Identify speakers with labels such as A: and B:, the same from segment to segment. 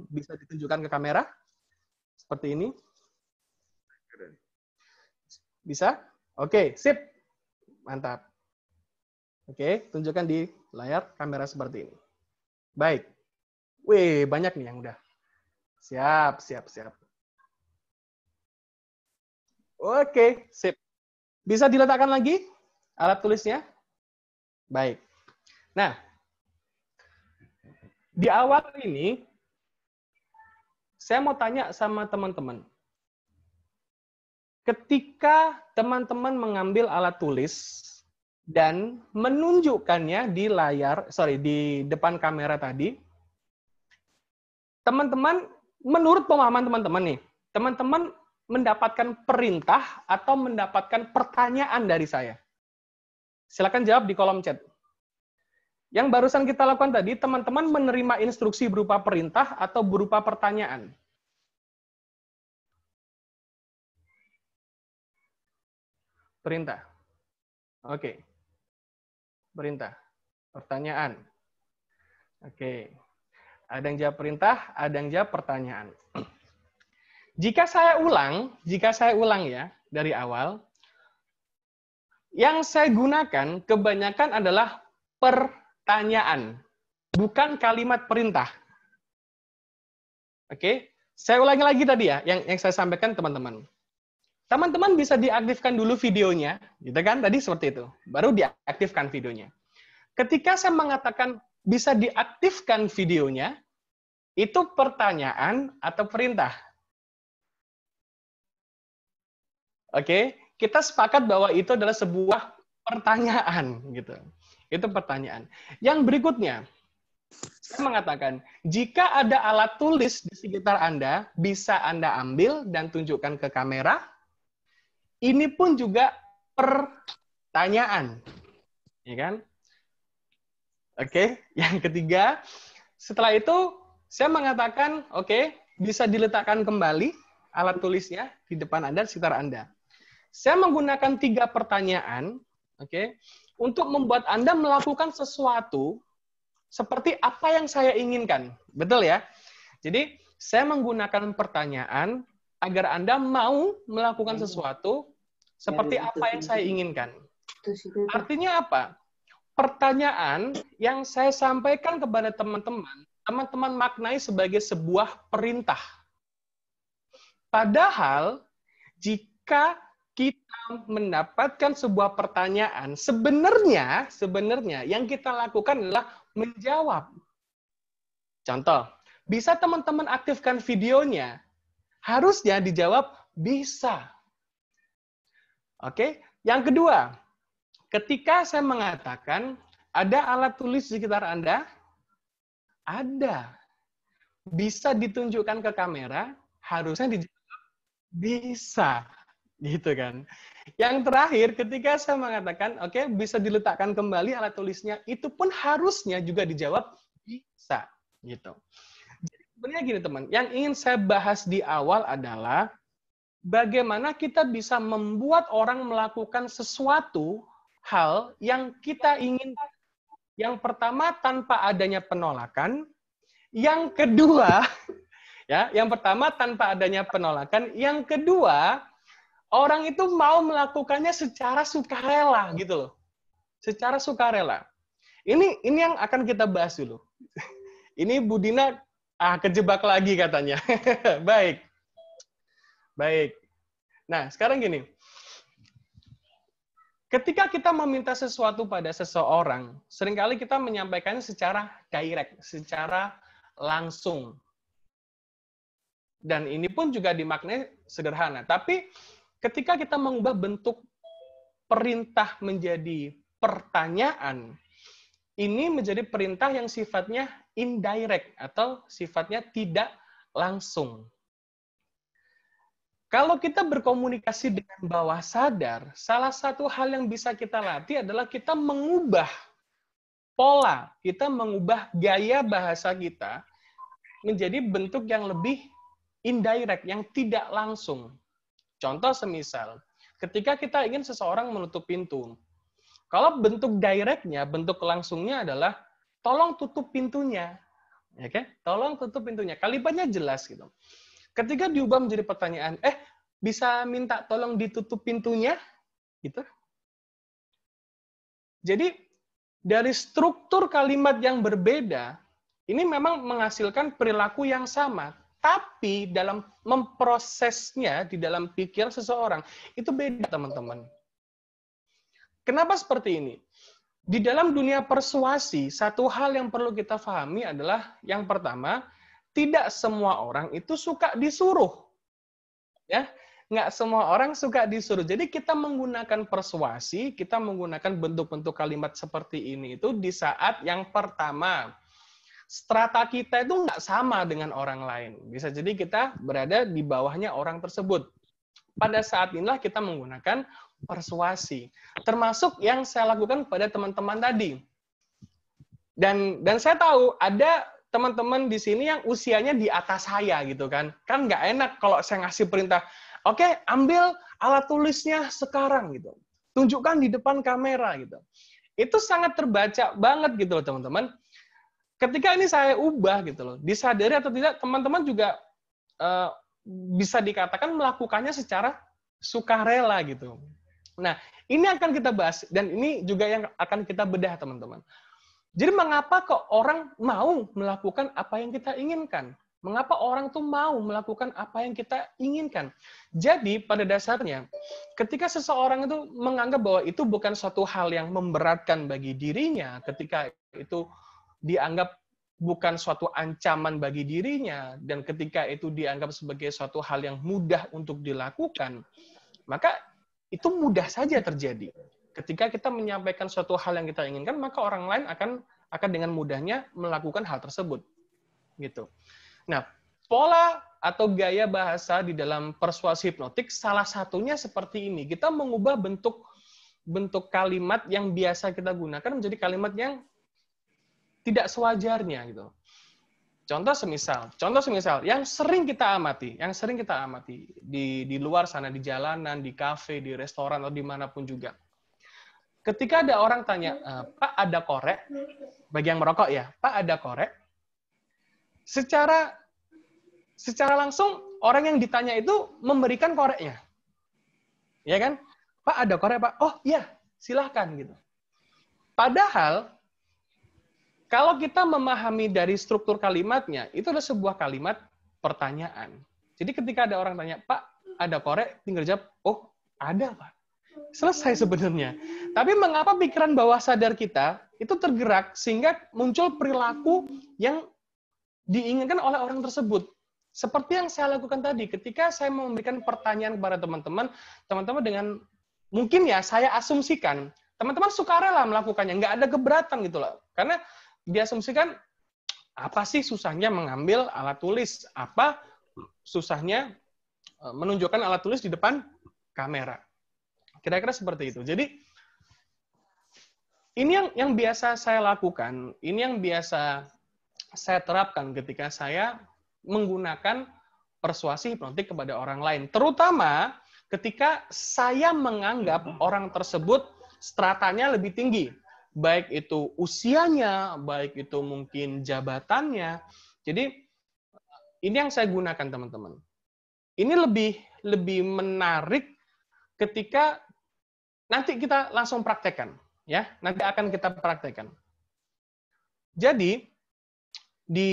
A: bisa ditunjukkan ke kamera? Seperti ini. Bisa? Oke, sip. Mantap. Oke, tunjukkan di layar kamera seperti ini. Baik. Wih, banyak nih yang udah. Siap, siap, siap. Oke, sip. Bisa diletakkan lagi alat tulisnya? Baik. Nah, di awal ini, saya mau tanya sama teman-teman. Ketika teman-teman mengambil alat tulis dan menunjukkannya di layar, di depan kamera tadi, teman-teman, menurut pemahaman teman-teman nih, teman-teman mendapatkan perintah atau mendapatkan pertanyaan dari saya? Silakan jawab di kolom chat. Yang barusan kita lakukan tadi, teman-teman menerima instruksi berupa perintah atau berupa pertanyaan? Perintah. Oke. Perintah. Pertanyaan. Oke. Ada yang jawab perintah, ada yang jawab pertanyaan. Jika saya ulang ya dari awal, yang saya gunakan kebanyakan adalah pertanyaan, bukan kalimat perintah. Oke, saya ulangi lagi tadi ya, yang saya sampaikan teman-teman. Teman-teman bisa diaktifkan dulu videonya, gitu kan? Tadi seperti itu. Baru diaktifkan videonya. Ketika saya mengatakan bisa diaktifkan videonya, itu pertanyaan atau perintah? Oke, kita sepakat bahwa itu adalah sebuah pertanyaan, gitu. Itu pertanyaan. Yang berikutnya, saya mengatakan, jika ada alat tulis di sekitar Anda, bisa Anda ambil dan tunjukkan ke kamera. Ini pun juga pertanyaan. Ya kan? Oke, yang ketiga, setelah itu saya mengatakan, oke, bisa diletakkan kembali alat tulisnya di depan Anda, di sekitar Anda. Saya menggunakan 3 pertanyaan, oke, untuk membuat Anda melakukan sesuatu seperti apa yang saya inginkan. Betul ya? Jadi, saya menggunakan pertanyaan agar Anda mau melakukan sesuatu seperti apa yang saya inginkan. Artinya apa? Pertanyaan yang saya sampaikan kepada teman-teman, teman-teman maknai sebagai sebuah perintah. Padahal, jika kita mendapatkan sebuah pertanyaan, sebenarnya yang kita lakukan adalah menjawab. Contoh, bisa teman-teman aktifkan videonya? Harusnya dijawab bisa. Oke, yang kedua, ketika saya mengatakan ada alat tulis di sekitar Anda, ada. Bisa ditunjukkan ke kamera, harusnya dijawab bisa. Gitu kan. Yang terakhir, ketika saya mengatakan, oke, bisa diletakkan kembali alat tulisnya, itu pun harusnya juga dijawab bisa. Gitu. Jadi sebenarnya gini teman, yang ingin saya bahas di awal adalah bagaimana kita bisa membuat orang melakukan sesuatu hal yang kita ingin. Yang pertama tanpa adanya penolakan, yang kedua ya, yang pertama tanpa adanya penolakan, yang kedua orang itu mau melakukannya secara sukarela gitu loh. Secara sukarela. Ini yang akan kita bahas dulu. Ini Budina kejebak lagi katanya. Baik. Baik. Nah, sekarang gini. Ketika kita meminta sesuatu pada seseorang, seringkali kita menyampaikannya secara direct, secara langsung. Dan ini pun juga dimaknai sederhana. Tapi ketika kita mengubah bentuk perintah menjadi pertanyaan, ini menjadi perintah yang sifatnya indirect atau sifatnya tidak langsung. Kalau kita berkomunikasi dengan bawah sadar, salah satu hal yang bisa kita latih adalah kita mengubah pola, kita mengubah gaya bahasa kita menjadi bentuk yang lebih indirect, yang tidak langsung. Contoh semisal, ketika kita ingin seseorang menutup pintu, kalau bentuk directnya, bentuk langsungnya adalah tolong tutup pintunya. Ya kan? Tolong tutup pintunya. Kalimatnya jelas gitu. Ketika diubah menjadi pertanyaan, bisa minta tolong ditutup pintunya? Gitu. Jadi dari struktur kalimat yang berbeda, ini memang menghasilkan perilaku yang sama. Tapi dalam memprosesnya di dalam pikiran seseorang, itu beda, teman-teman. Kenapa seperti ini? Di dalam dunia persuasi, satu hal yang perlu kita pahami adalah, yang pertama, tidak semua orang itu suka disuruh. Ya, nggak semua orang suka disuruh. Jadi kita menggunakan persuasi, kita menggunakan bentuk-bentuk kalimat seperti ini itu di saat yang pertama, strata kita itu nggak sama dengan orang lain. Bisa jadi kita berada di bawahnya orang tersebut. Pada saat inilah kita menggunakan persuasi. Termasuk yang saya lakukan pada teman-teman tadi. Dan saya tahu ada teman-teman di sini yang usianya di atas saya gitu kan. Kan nggak enak kalau saya ngasih perintah, oke, ambil alat tulisnya sekarang gitu. Tunjukkan di depan kamera gitu. Itu sangat terbaca banget gitu loh, teman-teman. Ketika ini saya ubah gitu loh, disadari atau tidak, teman-teman juga bisa dikatakan melakukannya secara sukarela gitu. Nah, ini akan kita bahas, dan ini juga yang akan kita bedah, teman-teman. Jadi mengapa kok orang mau melakukan apa yang kita inginkan? Mengapa orang tuh mau melakukan apa yang kita inginkan? Jadi pada dasarnya, ketika seseorang itu menganggap bahwa itu bukan suatu hal yang memberatkan bagi dirinya, ketika itu dianggap bukan suatu ancaman bagi dirinya, dan ketika itu dianggap sebagai suatu hal yang mudah untuk dilakukan, maka itu mudah saja terjadi. Ketika kita menyampaikan suatu hal yang kita inginkan, maka orang lain akan dengan mudahnya melakukan hal tersebut. Gitu. Nah, pola atau gaya bahasa di dalam persuasi hipnotik salah satunya seperti ini. Kita mengubah bentuk kalimat yang biasa kita gunakan menjadi kalimat yang tidak sewajarnya gitu. Contoh semisal yang sering kita amati di luar sana, di jalanan, di kafe, di restoran, atau dimanapun juga. Ketika ada orang tanya, Pak ada korek? Bagi yang merokok ya, Pak ada korek? Secara langsung orang yang ditanya itu memberikan koreknya, ya kan? Pak ada korek Pak? Oh iya, silahkan gitu. Padahal kalau kita memahami dari struktur kalimatnya, itu adalah sebuah kalimat pertanyaan. Jadi ketika ada orang tanya, Pak, ada korek? Tinggal jawab, oh, ada, Pak. Selesai sebenarnya. Tapi mengapa pikiran bawah sadar kita itu tergerak sehingga muncul perilaku yang diinginkan oleh orang tersebut? Seperti yang saya lakukan tadi, ketika saya memberikan pertanyaan kepada teman-teman dengan, mungkin ya, saya asumsikan, teman-teman sukarela melakukannya, nggak ada keberatan gitu loh. Karena diasumsikan, apa sih susahnya mengambil alat tulis? Apa susahnya menunjukkan alat tulis di depan kamera? Kira-kira seperti itu. Jadi, ini yang biasa saya lakukan, ini yang biasa saya terapkan ketika saya menggunakan persuasi hipnotik kepada orang lain. Terutama ketika saya menganggap orang tersebut stratanya lebih tinggi. Baik itu usianya, baik itu mungkin jabatannya. Jadi ini yang saya gunakan, teman-teman. Ini lebih menarik ketika nanti kita langsung praktekkan, ya. Nanti akan kita praktekkan. Jadi di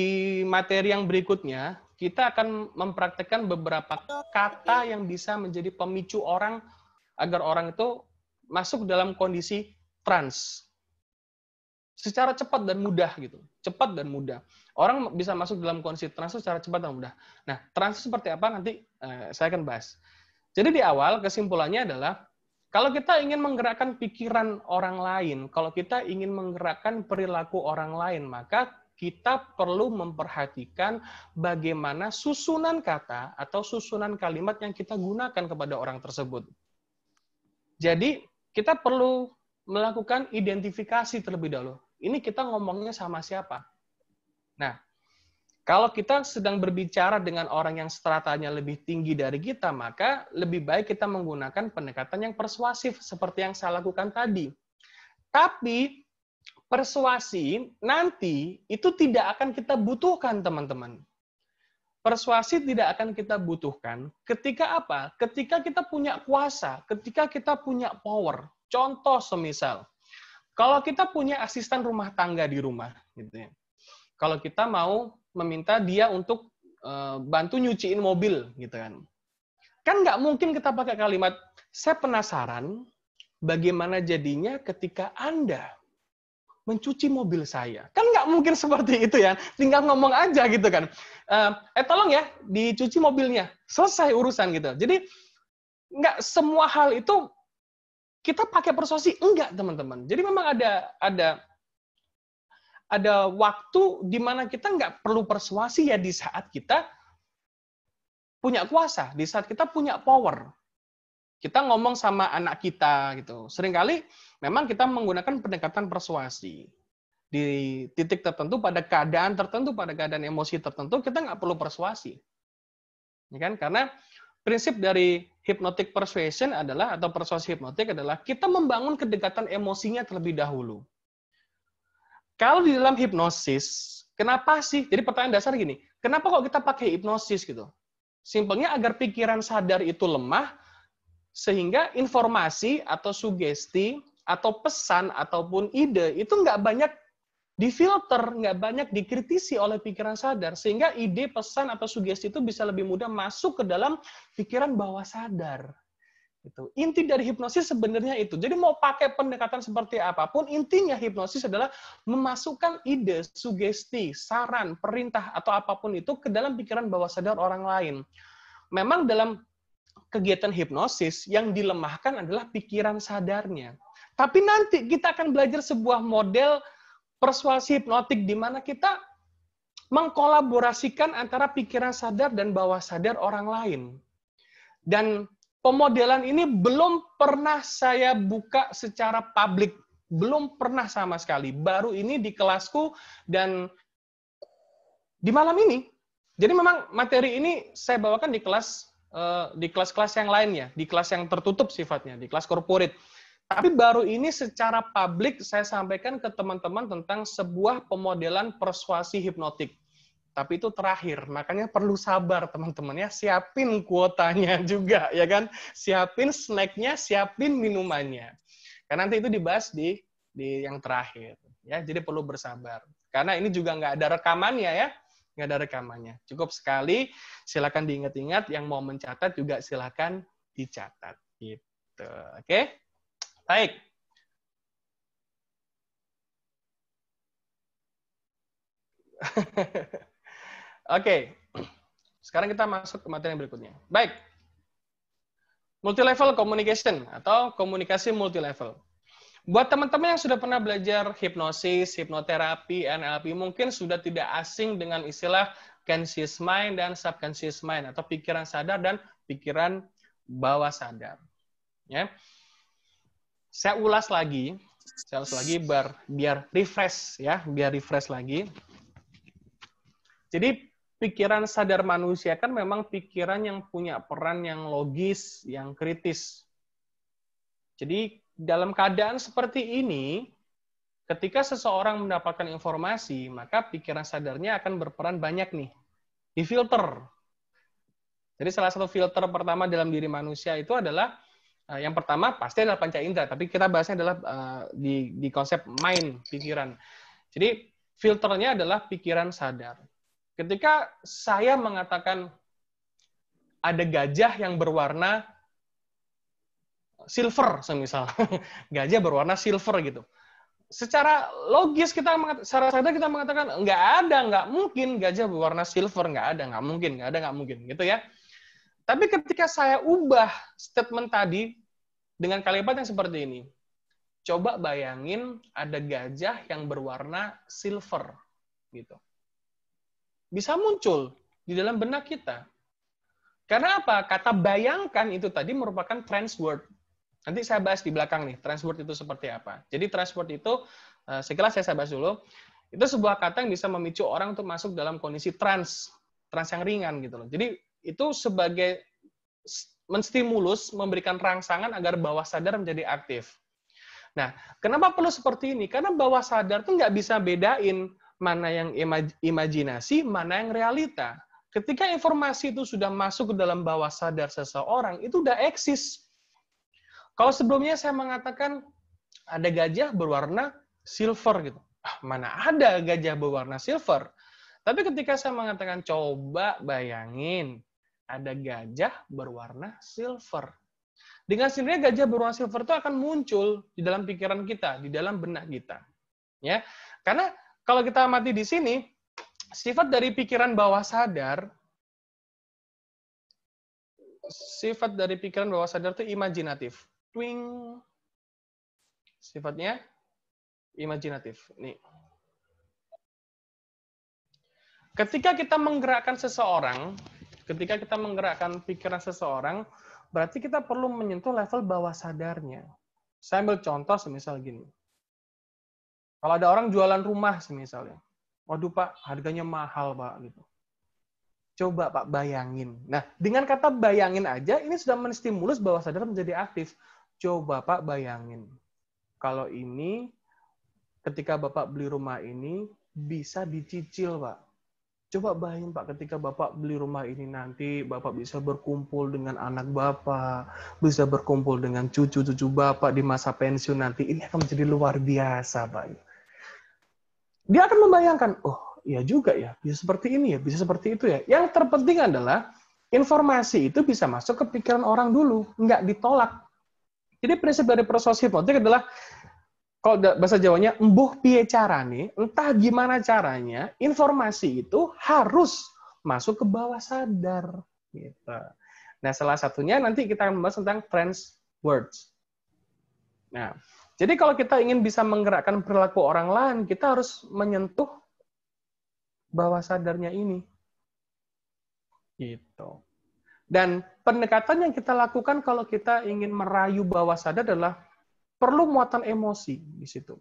A: materi yang berikutnya kita akan mempraktekkan beberapa kata yang bisa menjadi pemicu orang agar orang itu masuk dalam kondisi trans. Secara cepat dan mudah gitu. Cepat dan mudah. Orang bisa masuk dalam kondisi trans secara cepat dan mudah. Nah, trans seperti apa nanti saya akan bahas. Jadi di awal kesimpulannya adalah kalau kita ingin menggerakkan pikiran orang lain, kalau kita ingin menggerakkan perilaku orang lain, maka kita perlu memperhatikan bagaimana susunan kata atau susunan kalimat yang kita gunakan kepada orang tersebut. Jadi kita perlu melakukan identifikasi terlebih dahulu. Ini kita ngomongnya sama siapa? Nah, kalau kita sedang berbicara dengan orang yang stratanya lebih tinggi dari kita, maka lebih baik kita menggunakan pendekatan yang persuasif, seperti yang saya lakukan tadi. Tapi, persuasi nanti itu tidak akan kita butuhkan, teman-teman. Persuasi tidak akan kita butuhkan ketika apa? Ketika kita punya kuasa, ketika kita punya power. Contoh semisal, kalau kita punya asisten rumah tangga di rumah, gitu ya. Kalau kita mau meminta dia untuk bantu nyuciin mobil, gitu kan. Kan nggak mungkin kita pakai kalimat, saya penasaran bagaimana jadinya ketika Anda mencuci mobil saya. Kan nggak mungkin seperti itu ya. Tinggal ngomong aja gitu kan. Tolong ya, dicuci mobilnya. Selesai urusan gitu. Jadi nggak semua hal itu kita pakai persuasi. Enggak, teman-teman. Jadi memang ada waktu di mana kita nggak perlu persuasi ya di saat kita punya kuasa, di saat kita punya power. Kita ngomong sama anak kita gitu. Seringkali memang kita menggunakan pendekatan persuasi. Di titik tertentu, pada keadaan tertentu, pada keadaan emosi tertentu, kita nggak perlu persuasi. Ya kan? Karena prinsip dari hypnotic persuasion adalah, atau persuasi hipnotik adalah, kita membangun kedekatan emosinya terlebih dahulu. Kalau di dalam hipnosis, kenapa sih? Jadi pertanyaan dasar gini, kenapa kok kita pakai hipnosis gitu? Simpelnya agar pikiran sadar itu lemah, sehingga informasi atau sugesti atau pesan ataupun ide itu nggak banyak difilter, nggak banyak dikritisi oleh pikiran sadar, sehingga ide, pesan atau sugesti itu bisa lebih mudah masuk ke dalam pikiran bawah sadar. Itu inti dari hipnosis sebenarnya itu. Jadi mau pakai pendekatan seperti apapun, intinya hipnosis adalah memasukkan ide, sugesti, saran, perintah atau apapun itu ke dalam pikiran bawah sadar orang lain. Memang dalam kegiatan hipnosis yang dilemahkan adalah pikiran sadarnya. Tapi nanti kita akan belajar sebuah model persuasi hipnotik di mana kita mengkolaborasikan antara pikiran sadar dan bawah sadar orang lain. Dan pemodelan ini belum pernah saya buka secara publik, belum pernah sama sekali. Baru ini di kelasku dan di malam ini. Jadi memang materi ini saya bawakan di kelas-kelas yang lainnya, di kelas yang tertutup sifatnya, di kelas corporate. Tapi baru ini secara publik saya sampaikan ke teman-teman tentang sebuah pemodelan persuasi hipnotik. Tapi itu terakhir, makanya perlu sabar teman-teman ya, siapin kuotanya juga ya kan, siapin snacknya, siapin minumannya. Karena nanti itu dibahas di yang terakhir ya, jadi perlu bersabar. Karena ini juga nggak ada rekamannya ya, nggak ada rekamannya. Cukup sekali, silakan diingat-ingat, yang mau mencatat juga silakan dicatat gitu. Oke? Baik. Oke. Sekarang kita masuk ke materi yang berikutnya. Baik. Multilevel communication atau komunikasi multilevel. Buat teman-teman yang sudah pernah belajar hipnosis, hipnoterapi, NLP, mungkin sudah tidak asing dengan istilah conscious mind dan subconscious mind, atau pikiran sadar dan pikiran bawah sadar. Ya. Saya ulas lagi biar refresh ya, biar refresh lagi. Jadi pikiran sadar manusia kan memang pikiran yang punya peran yang logis, yang kritis. Jadi dalam keadaan seperti ini, ketika seseorang mendapatkan informasi, maka pikiran sadarnya akan berperan banyak nih, difilter. Jadi salah satu filter pertama dalam diri manusia itu adalah, yang pertama pasti adalah panca indera, tapi kita bahasnya adalah di konsep mind, pikiran. Jadi filternya adalah pikiran sadar. Ketika saya mengatakan ada gajah yang berwarna silver, semisal gajah berwarna silver gitu. Secara logis secara sadar kita mengatakan nggak mungkin gajah berwarna silver, nggak mungkin, gitu ya. Tapi ketika saya ubah statement tadi dengan kalimat yang seperti ini, coba bayangin ada gajah yang berwarna silver, gitu. Bisa muncul di dalam benak kita. Karena apa? Kata bayangkan itu tadi merupakan transword. Nanti saya bahas di belakang nih, transword itu seperti apa. Jadi transword itu, sekilas saya bahas dulu, itu sebuah kata yang bisa memicu orang untuk masuk dalam kondisi trans yang ringan gitu loh. Jadi itu sebagai menstimulus, memberikan rangsangan agar bawah sadar menjadi aktif. Nah, kenapa perlu seperti ini? Karena bawah sadar tuh nggak bisa bedain mana yang imajinasi, mana yang realita. Ketika informasi itu sudah masuk ke dalam bawah sadar seseorang, itu udah eksis. Kalau sebelumnya saya mengatakan ada gajah berwarna silver gitu. Mana ada gajah berwarna silver? Tapi ketika saya mengatakan coba bayangin ada gajah berwarna silver. Dengan sendirinya gajah berwarna silver itu akan muncul di dalam pikiran kita, di dalam benak kita. Ya. Karena kalau kita amati di sini, sifat dari pikiran bawah sadar itu imajinatif. Twing. Sifatnya imajinatif. Nih. Ketika kita menggerakkan seseorang, ketika kita menggerakkan pikiran seseorang, berarti kita perlu menyentuh level bawah sadarnya. Saya ambil contoh semisal gini. Kalau ada orang jualan rumah semisalnya. Waduh Pak, harganya mahal Pak. Gitu. Coba Pak bayangin. Nah, dengan kata bayangin aja, ini sudah menstimulus bawah sadar menjadi aktif. Coba Pak bayangin. Kalau ini, ketika Bapak beli rumah ini, bisa dicicil Pak. Coba bayangin Pak, ketika Bapak beli rumah ini nanti, Bapak bisa berkumpul dengan anak Bapak, bisa berkumpul dengan cucu-cucu Bapak di masa pensiun nanti. Ini akan menjadi luar biasa, Pak. Dia akan membayangkan, oh iya juga ya, bisa seperti ini ya, bisa seperti itu ya. Yang terpenting adalah, informasi itu bisa masuk ke pikiran orang dulu, nggak ditolak. Jadi prinsip dari persuasif hipnotik adalah, kalau bahasa Jawanya, embuh piye carane, entah gimana caranya, informasi itu harus masuk ke bawah sadar. Gitu. Nah, salah satunya nanti kita akan membahas tentang trance words. Nah, jadi kalau kita ingin bisa menggerakkan perilaku orang lain, kita harus menyentuh bawah sadarnya ini. Gitu. Dan pendekatan yang kita lakukan kalau kita ingin merayu bawah sadar adalah perlu muatan emosi di situ.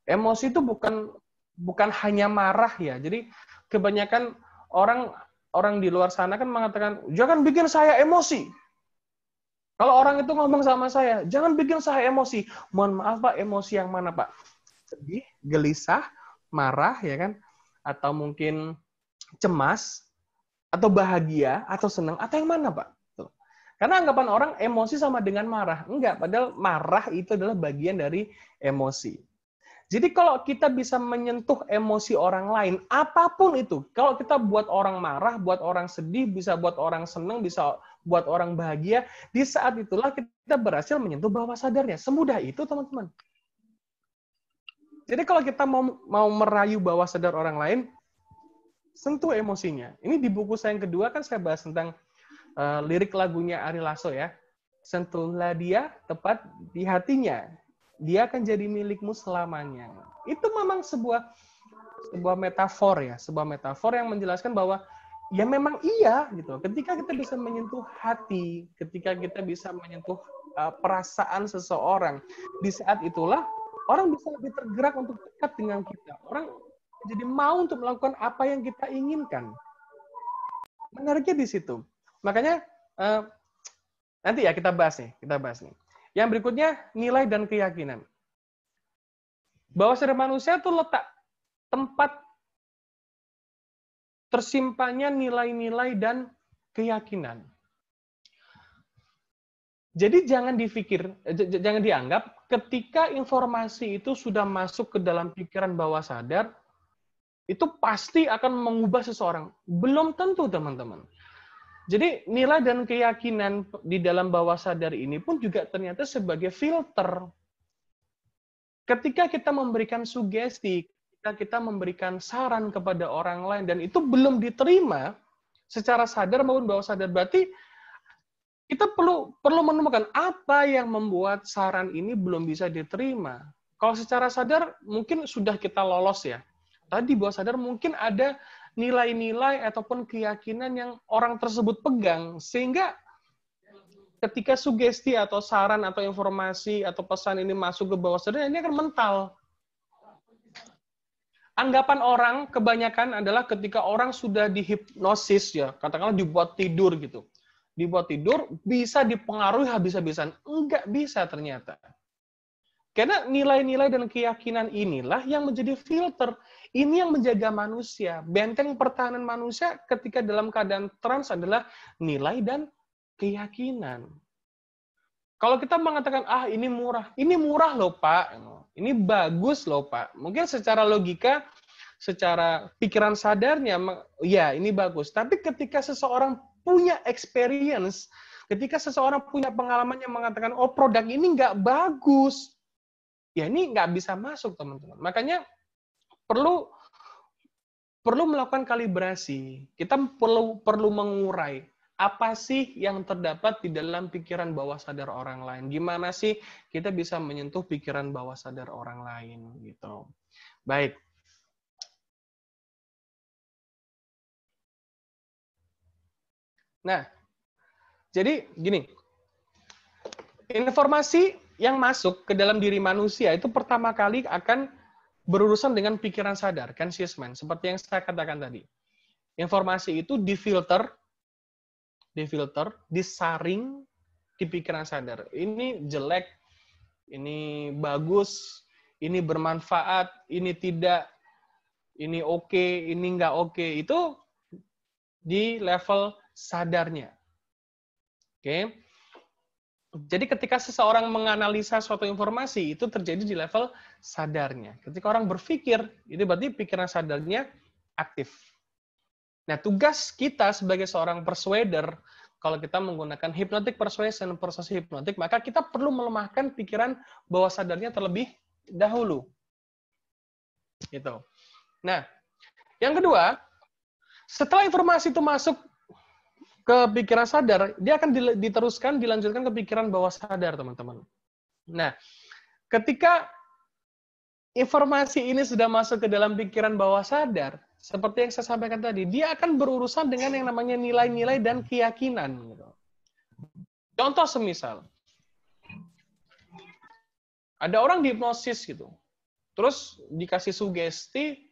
A: Emosi itu bukan hanya marah ya. Jadi kebanyakan orang di luar sana kan mengatakan, jangan bikin saya emosi. Kalau orang itu ngomong sama saya, jangan bikin saya emosi. Mohon maaf Pak, emosi yang mana Pak? Sedih, gelisah, marah ya kan? Atau mungkin cemas, atau bahagia, atau senang, atau yang mana Pak? Karena anggapan orang emosi sama dengan marah. Enggak, padahal marah itu adalah bagian dari emosi. Jadi kalau kita bisa menyentuh emosi orang lain, apapun itu, kalau kita buat orang marah, buat orang sedih, bisa buat orang senang, bisa buat orang bahagia, di saat itulah kita berhasil menyentuh bawah sadarnya. Semudah itu, teman-teman. Jadi kalau kita mau merayu bawah sadar orang lain, sentuh emosinya. Ini di buku saya yang kedua kan saya bahas tentang lirik lagunya Ari Lasso ya. Sentuhlah dia tepat di hatinya. Dia akan jadi milikmu selamanya. Itu memang sebuah metafor ya, sebuah metafor yang menjelaskan bahwa ya memang iya gitu. Ketika kita bisa menyentuh hati, ketika kita bisa menyentuh perasaan seseorang, di saat itulah orang bisa lebih tergerak untuk dekat dengan kita. Orang jadi mau untuk melakukan apa yang kita inginkan. Menariknya di situ. Makanya nanti ya kita bahas nih. Yang berikutnya nilai dan keyakinan. Bawah sadar manusia itu letak tempat tersimpannya nilai-nilai dan keyakinan. Jadi jangan dianggap ketika informasi itu sudah masuk ke dalam pikiran bawah sadar, itu pasti akan mengubah seseorang. Belum tentu, teman-teman. Jadi nilai dan keyakinan di dalam bawah sadar ini pun juga ternyata sebagai filter. Ketika kita memberikan sugesti, ketika kita memberikan saran kepada orang lain, dan itu belum diterima secara sadar maupun bawah sadar, berarti kita perlu menemukan apa yang membuat saran ini belum bisa diterima. Kalau secara sadar mungkin sudah kita lolos ya. Tadi bawah sadar mungkin ada nilai-nilai ataupun keyakinan yang orang tersebut pegang, sehingga ketika sugesti atau saran atau informasi atau pesan ini masuk ke bawah sadar, ini akan mental. Anggapan orang kebanyakan adalah ketika orang sudah dihipnosis ya, katakanlah dibuat tidur gitu. Dibuat tidur bisa dipengaruhi habis-habisan. Enggak bisa ternyata. Karena nilai-nilai dan keyakinan inilah yang menjadi filter. Ini yang menjaga manusia. Benteng pertahanan manusia ketika dalam keadaan trans adalah nilai dan keyakinan. Kalau kita mengatakan, ini murah loh Pak, ini bagus loh Pak. Mungkin secara logika, secara pikiran sadarnya, ya ini bagus. Tapi ketika seseorang punya experience, ketika seseorang punya pengalaman yang mengatakan, oh produk ini nggak bagus, ya ini nggak bisa masuk teman-teman. Makanya perlu melakukan kalibrasi. Kita perlu mengurai apa sih yang terdapat di dalam pikiran bawah sadar orang lain. Gimana sih kita bisa menyentuh pikiran bawah sadar orang lain gitu. Baik. Nah, jadi gini. Informasi yang masuk ke dalam diri manusia itu pertama kali akan berurusan dengan pikiran sadar, conscious mind, seperti yang saya katakan tadi. Informasi itu difilter, disaring di pikiran sadar. Ini jelek, ini bagus, ini bermanfaat, ini tidak, ini oke, ini nggak oke. Itu di level sadarnya. Oke. Jadi ketika seseorang menganalisa suatu informasi, itu terjadi di level sadarnya. Ketika orang berpikir, itu berarti pikiran sadarnya aktif. Nah, tugas kita sebagai seorang persuader, kalau kita menggunakan hypnotic persuasion, proses hipnotik, maka kita perlu melemahkan pikiran bawah sadarnya terlebih dahulu. Gitu. Nah, yang kedua, setelah informasi itu masuk ke pikiran sadar, dia akan diteruskan, dilanjutkan ke pikiran bawah sadar, teman-teman. Nah, ketika informasi ini sudah masuk ke dalam pikiran bawah sadar, seperti yang saya sampaikan tadi, dia akan berurusan dengan yang namanya nilai-nilai dan keyakinan. Contoh semisal, ada orang dihipnosis gitu, terus dikasih sugesti,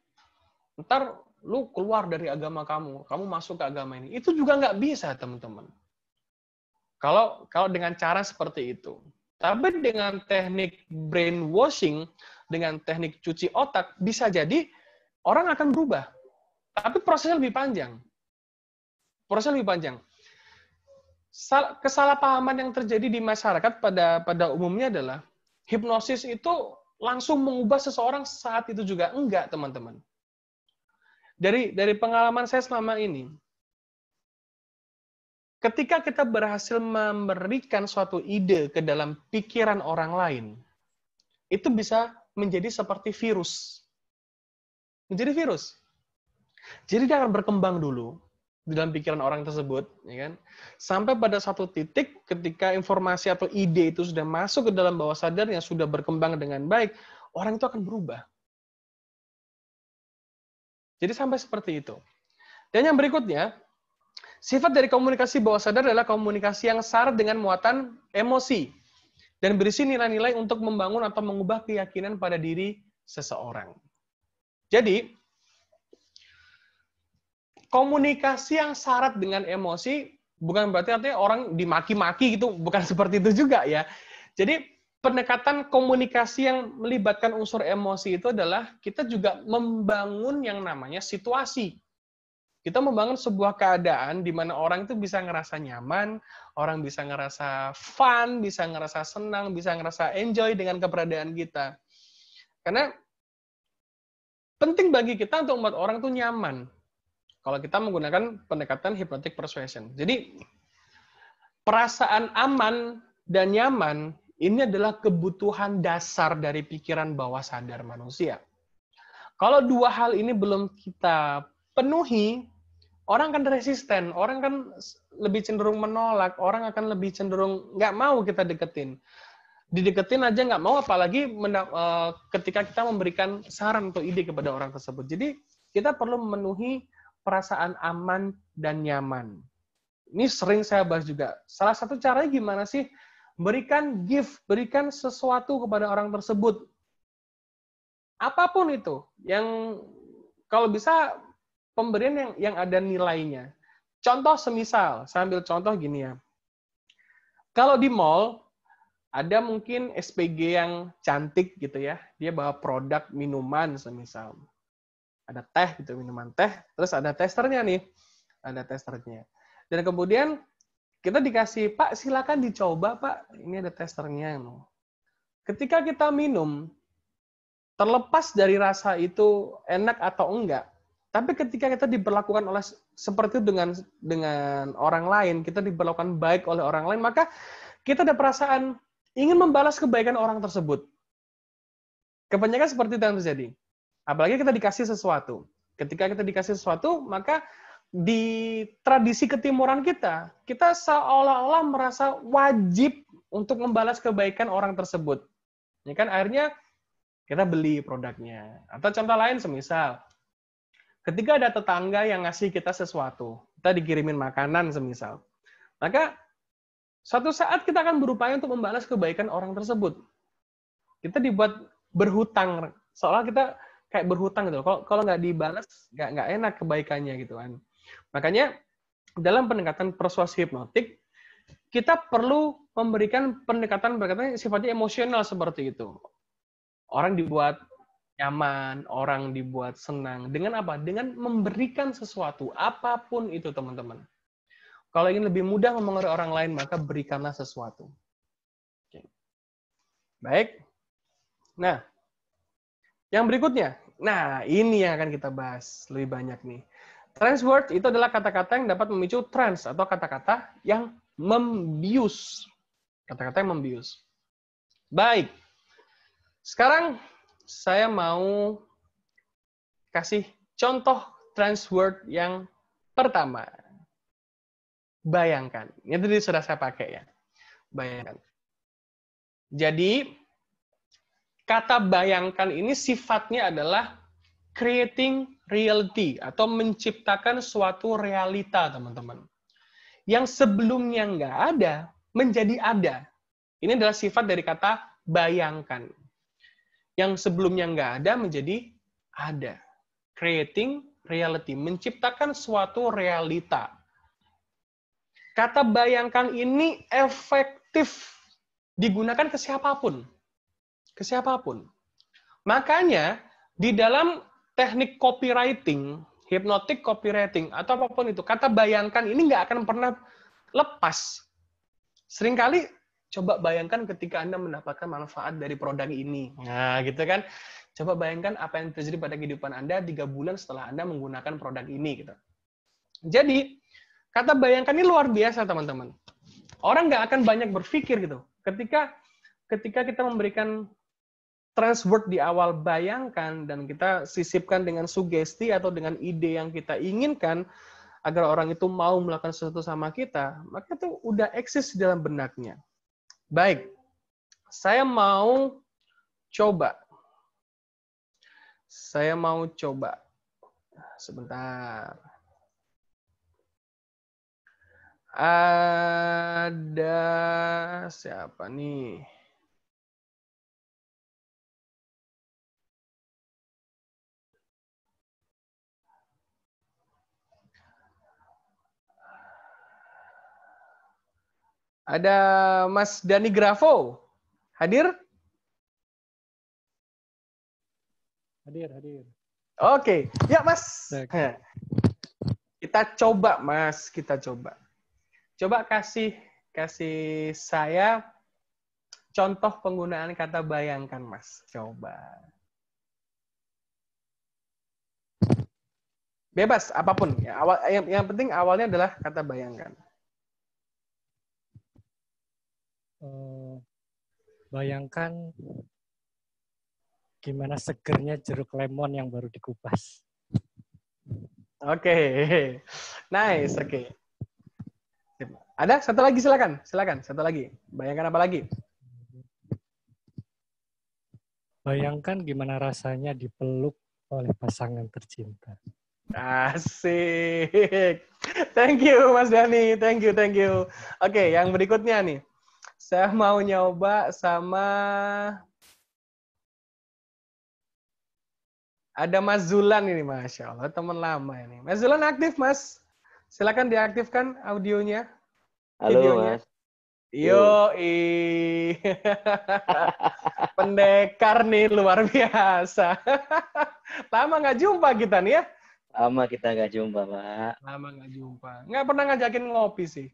A: ntar lu keluar dari agama kamu masuk ke agama ini. Itu juga nggak bisa, teman-teman. Kalau dengan cara seperti itu. Tapi dengan teknik brainwashing, dengan teknik cuci otak, bisa jadi orang akan berubah. Tapi prosesnya lebih panjang. Kesalahpahaman yang terjadi di masyarakat pada umumnya adalah hipnosis itu langsung mengubah seseorang saat itu juga. Enggak, teman-teman. Dari pengalaman saya selama ini, ketika kita berhasil memberikan suatu ide ke dalam pikiran orang lain, itu bisa menjadi seperti virus. Menjadi virus. Jadi dia akan berkembang dulu di dalam pikiran orang tersebut, ya kan? Sampai pada satu titik ketika informasi atau ide itu sudah masuk ke dalam bawah sadar yang sudah berkembang dengan baik, orang itu akan berubah. Jadi sampai seperti itu. Dan yang berikutnya, sifat dari komunikasi bawah sadar adalah komunikasi yang syarat dengan muatan emosi dan berisi nilai-nilai untuk membangun atau mengubah keyakinan pada diri seseorang. Jadi, komunikasi yang syarat dengan emosi bukan berarti artinya orang dimaki-maki gitu, bukan seperti itu juga ya. Jadi, pendekatan komunikasi yang melibatkan unsur emosi itu adalah kita juga membangun yang namanya situasi. Kita membangun sebuah keadaan di mana orang itu bisa ngerasa nyaman, orang bisa ngerasa fun, bisa ngerasa senang, bisa ngerasa enjoy dengan keberadaan kita. Karena penting bagi kita untuk membuat orang itu nyaman. Kalau kita menggunakan pendekatan hypnotic persuasion. Jadi, perasaan aman dan nyaman ini adalah kebutuhan dasar dari pikiran bawah sadar manusia. Kalau dua hal ini belum kita penuhi, orang kan resisten, orang kan lebih cenderung menolak, orang akan lebih cenderung nggak mau kita deketin. Dideketin aja nggak mau, apalagi ketika kita memberikan saran atau ide kepada orang tersebut. Jadi kita perlu memenuhi perasaan aman dan nyaman. Ini sering saya bahas juga. Salah satu caranya gimana sih? Berikan gift, berikan sesuatu kepada orang tersebut. Apapun itu, yang kalau bisa pemberian yang ada nilainya. Contoh semisal, saya ambil contoh gini ya. Kalau di mall, Ada mungkin SPG yang cantik gitu ya, dia bawa produk minuman semisal. Ada teh gitu, minuman teh, terus ada testernya nih. Ada testernya. Dan kemudian kita dikasih, Pak silakan dicoba Pak, ini ada testernya. Ketika kita minum, terlepas dari rasa itu enak atau enggak, tapi ketika kita diperlakukan oleh seperti itu dengan orang lain, kita diperlakukan baik oleh orang lain, maka kita ada perasaan ingin membalas kebaikan orang tersebut. Kebanyakan seperti itu yang terjadi. Apalagi kita dikasih sesuatu. Ketika kita dikasih sesuatu, maka di tradisi ketimuran kita, kita seolah-olah merasa wajib untuk membalas kebaikan orang tersebut. Ya kan, akhirnya kita beli produknya. Atau contoh lain semisal, ketika ada tetangga yang ngasih kita sesuatu, kita dikirimin makanan semisal, maka suatu saat kita akan berupaya untuk membalas kebaikan orang tersebut. Kita dibuat berhutang, seolah kita kayak berhutang gitu. Kalau nggak dibalas, nggak enak kebaikannya gitu kan. Makanya dalam pendekatan persuasi hipnotik, kita perlu memberikan pendekatan sifatnya emosional seperti itu. Orang dibuat nyaman, orang dibuat senang. Dengan apa? Dengan memberikan sesuatu, apapun itu teman-teman. Kalau ingin lebih mudah mempengaruhi orang lain, maka berikanlah sesuatu. Oke. Baik. Nah, yang berikutnya. Nah, ini yang akan kita bahas lebih banyak nih. Trance word itu adalah kata-kata yang dapat memicu trance atau kata-kata yang membius. Kata-kata yang membius. Baik. Sekarang saya mau kasih contoh trance word yang pertama. Bayangkan. Ini tadi sudah saya pakai ya. Bayangkan. Jadi, kata bayangkan ini sifatnya adalah creating reality atau menciptakan suatu realita, teman-teman. Yang sebelumnya nggak ada, menjadi ada. Ini adalah sifat dari kata bayangkan. Yang sebelumnya nggak ada, menjadi ada. Creating reality, menciptakan suatu realita. Kata bayangkan ini efektif digunakan ke siapapun. Ke siapapun. Makanya, di dalam teknik copywriting, hypnotic copywriting, atau apapun itu, kata bayangkan ini nggak akan pernah lepas. Seringkali, coba bayangkan ketika Anda mendapatkan manfaat dari produk ini. Nah, gitu kan. Coba bayangkan apa yang terjadi pada kehidupan Anda 3 bulan setelah Anda menggunakan produk ini. Gitu. Jadi, kata bayangkan ini luar biasa, teman-teman. Orang nggak akan banyak berpikir gitu. Ketika kita memberikan trance word di awal bayangkan dan kita sisipkan dengan sugesti atau dengan ide yang kita inginkan agar orang itu mau melakukan sesuatu sama kita, maka itu udah eksis di dalam benaknya. Baik, saya mau coba. Sebentar. Ada siapa nih? Ada Mas Dani Grafo. Hadir?
B: Hadir.
A: Oke, ya Mas. Kita coba Mas, kita coba. Coba kasih saya contoh penggunaan kata bayangkan Mas. Coba. Bebas apapun. Ya, yang penting awalnya adalah kata bayangkan.
B: Bayangkan gimana segernya jeruk lemon yang baru dikupas.
A: Oke. Nice, oke. Ada satu lagi, silakan. Satu lagi. Bayangkan apa lagi?
B: Bayangkan gimana rasanya dipeluk oleh pasangan tercinta.
A: Asik. Thank you, Mas Dani. Thank you. Oke, yang berikutnya nih. Saya mau nyoba sama ada Mas Zulan ini, Masya Allah. Teman lama ini. Mas Zulan aktif, Mas. Silakan diaktifkan audionya.
C: Halo,
A: videonya.
C: Mas.
A: Yo, pendekar nih luar biasa. Lama nggak jumpa kita nih ya.
C: Lama kita nggak jumpa, Pak.
A: Lama nggak jumpa. Nggak pernah ngajakin ngopi sih.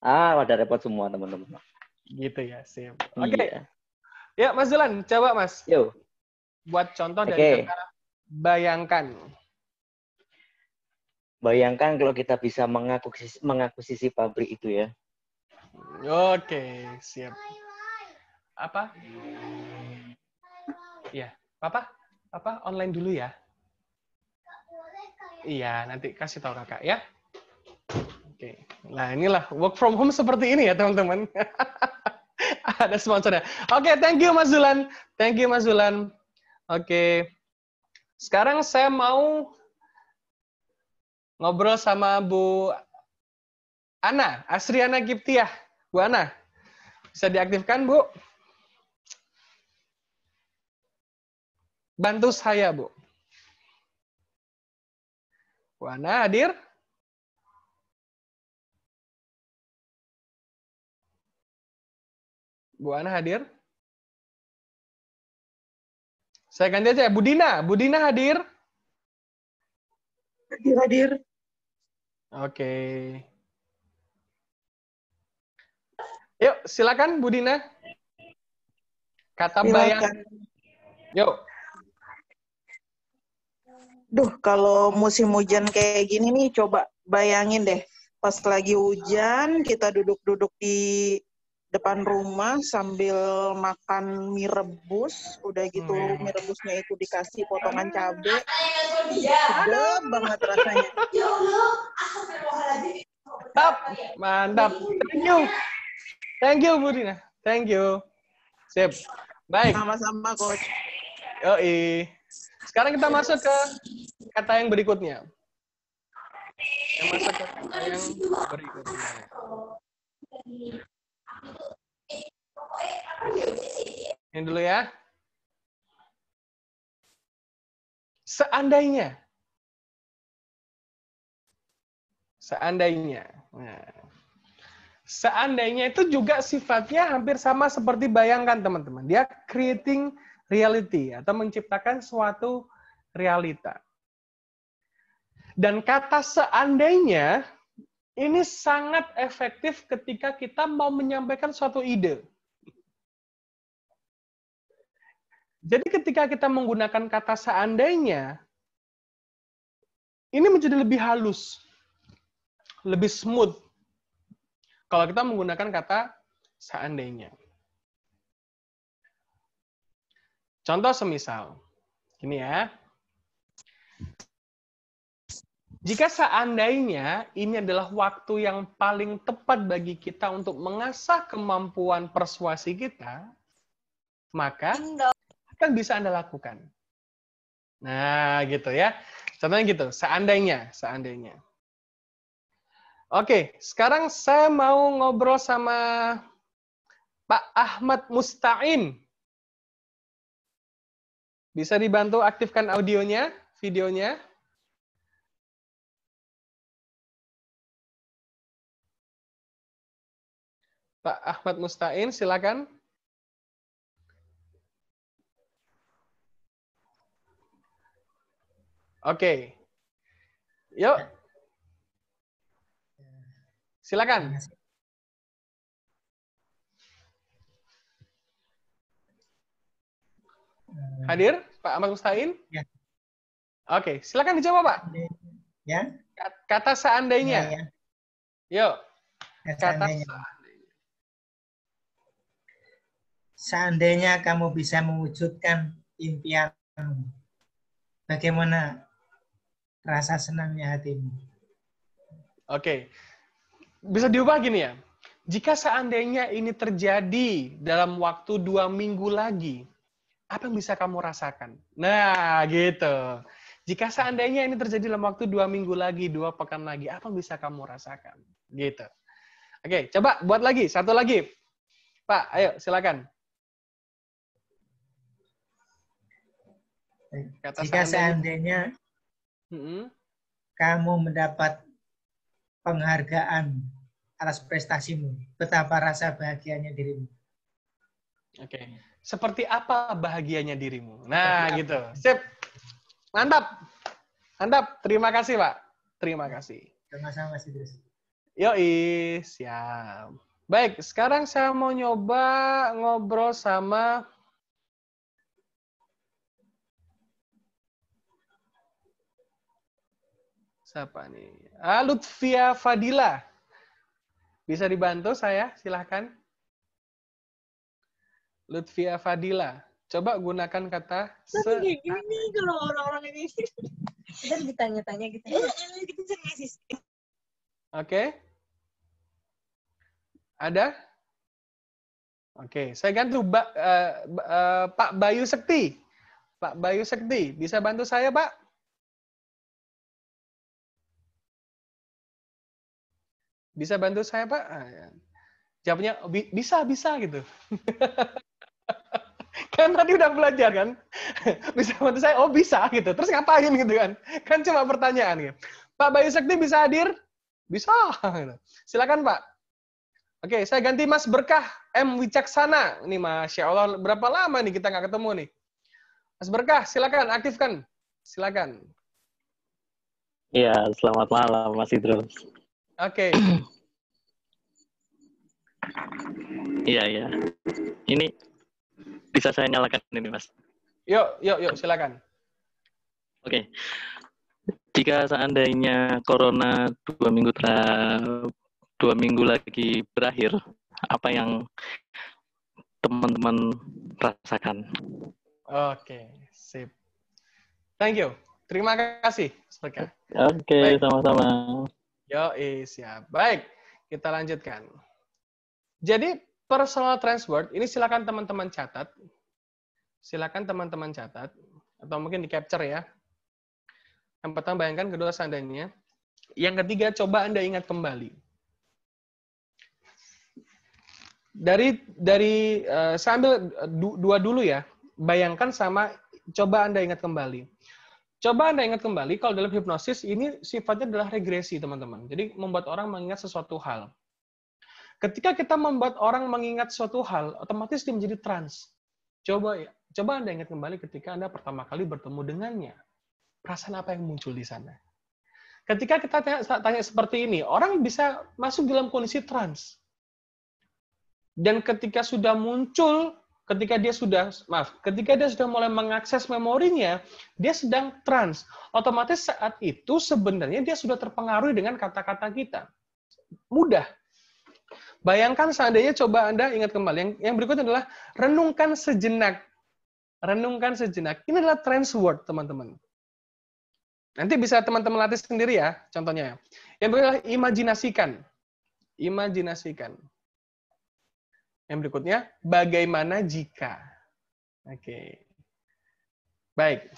C: Pada repot semua teman-teman.
A: Gitu ya, sip. Oke.
C: Iya.
A: Ya, Mas Zulan, coba Mas.
C: Yo.
A: Buat contoh dari kata bayangkan.
C: Bayangkan kalau kita bisa mengakuisisi pabrik itu ya.
A: Oke, siap. Apa? Iya, Papa online dulu ya. Iya, nanti kasih tahu kakak ya. Oke. Nah, inilah work from home seperti ini ya, teman-teman. Ada sponsornya. Oke, thank you Mas Zulan. Thank you Mas Zulan. Oke. Sekarang saya mau ngobrol sama Bu Ana, Asriana Giptiah. Bu Ana, bisa diaktifkan, Bu? Bantu saya, Bu. Bu Ana hadir? Bu Ana hadir? Saya ganti aja, Bu Dina. Bu Dina hadir?
D: Hadir.
A: Oke. Yuk, silakan Bu Dina. Kata bayang. Yuk.
D: Duh, kalau musim hujan kayak gini nih, coba bayangin deh. Pas lagi hujan, kita duduk-duduk di depan rumah sambil makan mie rebus. Udah gitu mie rebusnya itu dikasih potongan cabai. Sedap banget rasanya.
A: Mantap. Thank you. Thank you, Bu Dina. Thank you. Sip. Baik.
D: Sama-sama, Coach.
A: Yoi. Sekarang kita masuk ke kata yang berikutnya. Kita masuk ke kata yang berikutnya. Ini dulu ya. Seandainya. Seandainya. Nah. Seandainya itu juga sifatnya hampir sama seperti bayangkan, teman-teman. Dia creating reality atau menciptakan suatu realita. Dan kata seandainya ini sangat efektif ketika kita mau menyampaikan suatu ide. Jadi ketika kita menggunakan kata seandainya, ini menjadi lebih halus, lebih smooth. Kalau kita menggunakan kata seandainya. Contoh semisal, ini ya. Jika seandainya ini adalah waktu yang paling tepat bagi kita untuk mengasah kemampuan persuasi kita, maka akan bisa Anda lakukan. Nah, gitu ya. Contohnya gitu, seandainya. Oke, sekarang saya mau ngobrol sama Pak Ahmad Musta'in. Bisa dibantu aktifkan audionya, videonya? Pak Ahmad Musta'in, silakan. Oke. Yuk. Silakan. Hadir, Pak Ahmad Musta'in?
E: Ya.
A: Oke, silakan dijawab, Pak.
E: Ya.
A: Kata seandainya.
E: Ya.
A: Yuk. Kata
E: Seandainya. Seandainya kamu bisa mewujudkan impianmu, bagaimana rasa senangnya hatimu?
A: Oke. Bisa diubah gini ya. Jika seandainya ini terjadi dalam waktu 2 minggu lagi, apa yang bisa kamu rasakan? Nah, gitu. Jika seandainya ini terjadi dalam waktu 2 minggu lagi, 2 pekan lagi, apa yang bisa kamu rasakan? Gitu. Oke, coba buat lagi. Satu lagi. Pak, ayo silakan.
E: Jika seandainya kamu mendapat penghargaan atas prestasimu. Betapa rasa bahagianya dirimu.
A: Oke. Seperti apa bahagianya dirimu? Nah,
E: Seperti
A: gitu. Sip. Mantap. Mantap. Terima kasih, Pak. Terima kasih.
E: Sama-sama Mas Idris.
A: Yoi, siap. Baik, sekarang saya mau nyoba ngobrol sama siapa nih? Lutfia Fadila. Bisa dibantu saya? Silahkan. Lutfia Fadila. Coba gunakan kata
F: Tapi kayak gini nih kalau orang-orang ini. Kita ditanya-tanya gitu. Kita bisa ngasih.
A: Oke. Ada? Oke, saya ganti Pak Bayu Sekti. Pak Bayu Sekti, bisa bantu saya, Pak? Bisa bantu saya, Pak? Jawabnya, bisa gitu. Kan tadi udah belajar, kan? Bisa bantu saya? Oh, bisa, gitu. Terus ngapain, gitu kan? Kan cuma pertanyaan, gitu. Pak Bayu Sekti bisa hadir? Bisa. Silakan, Pak. Oke, saya ganti Mas Berkah M. Wicaksana. Ini Masya Allah, berapa lama nih kita nggak ketemu nih. Mas Berkah, silakan, aktifkan. Silakan.
G: Iya, selamat malam Mas Idrus.
A: Oke.
G: Iya. Ini bisa saya nyalakan ini, Mas?
A: Yuk, silakan.
G: Oke. Jika seandainya Corona 2 minggu lagi berakhir, apa yang teman-teman rasakan?
A: Oke, sip. Thank you. Terima kasih, Mas Berkah.
G: Oke, sama-sama.
A: Siap. Baik, kita lanjutkan. Jadi, personal transport, ini silakan teman-teman catat. Atau mungkin di-capture ya. Yang pertama, bayangkan, kedua, seandainya. Yang ketiga, coba Anda ingat kembali. Saya ambil dua dulu ya. Bayangkan sama, coba Anda ingat kembali. Coba Anda ingat kembali, kalau dalam hipnosis, ini sifatnya adalah regresi, teman-teman. Jadi, membuat orang mengingat sesuatu hal. Ketika kita membuat orang mengingat suatu hal, otomatis dia menjadi trans. Coba Anda ingat kembali ketika Anda pertama kali bertemu dengannya. Perasaan apa yang muncul di sana? Ketika kita tanya seperti ini, orang bisa masuk dalam kondisi trans. Dan ketika sudah muncul, ketika dia sudah mulai mengakses memorinya, dia sedang trans. Otomatis saat itu sebenarnya dia sudah terpengaruh dengan kata-kata kita. Mudah. Bayangkan seandainya coba Anda ingat kembali. Yang berikutnya adalah renungkan sejenak. Renungkan sejenak. Ini adalah trans word, teman-teman. Nanti bisa teman-teman latih sendiri ya, contohnya. Yang berikutnya adalah imajinasikan. Imajinasikan. Yang berikutnya, bagaimana jika? Oke. Baik.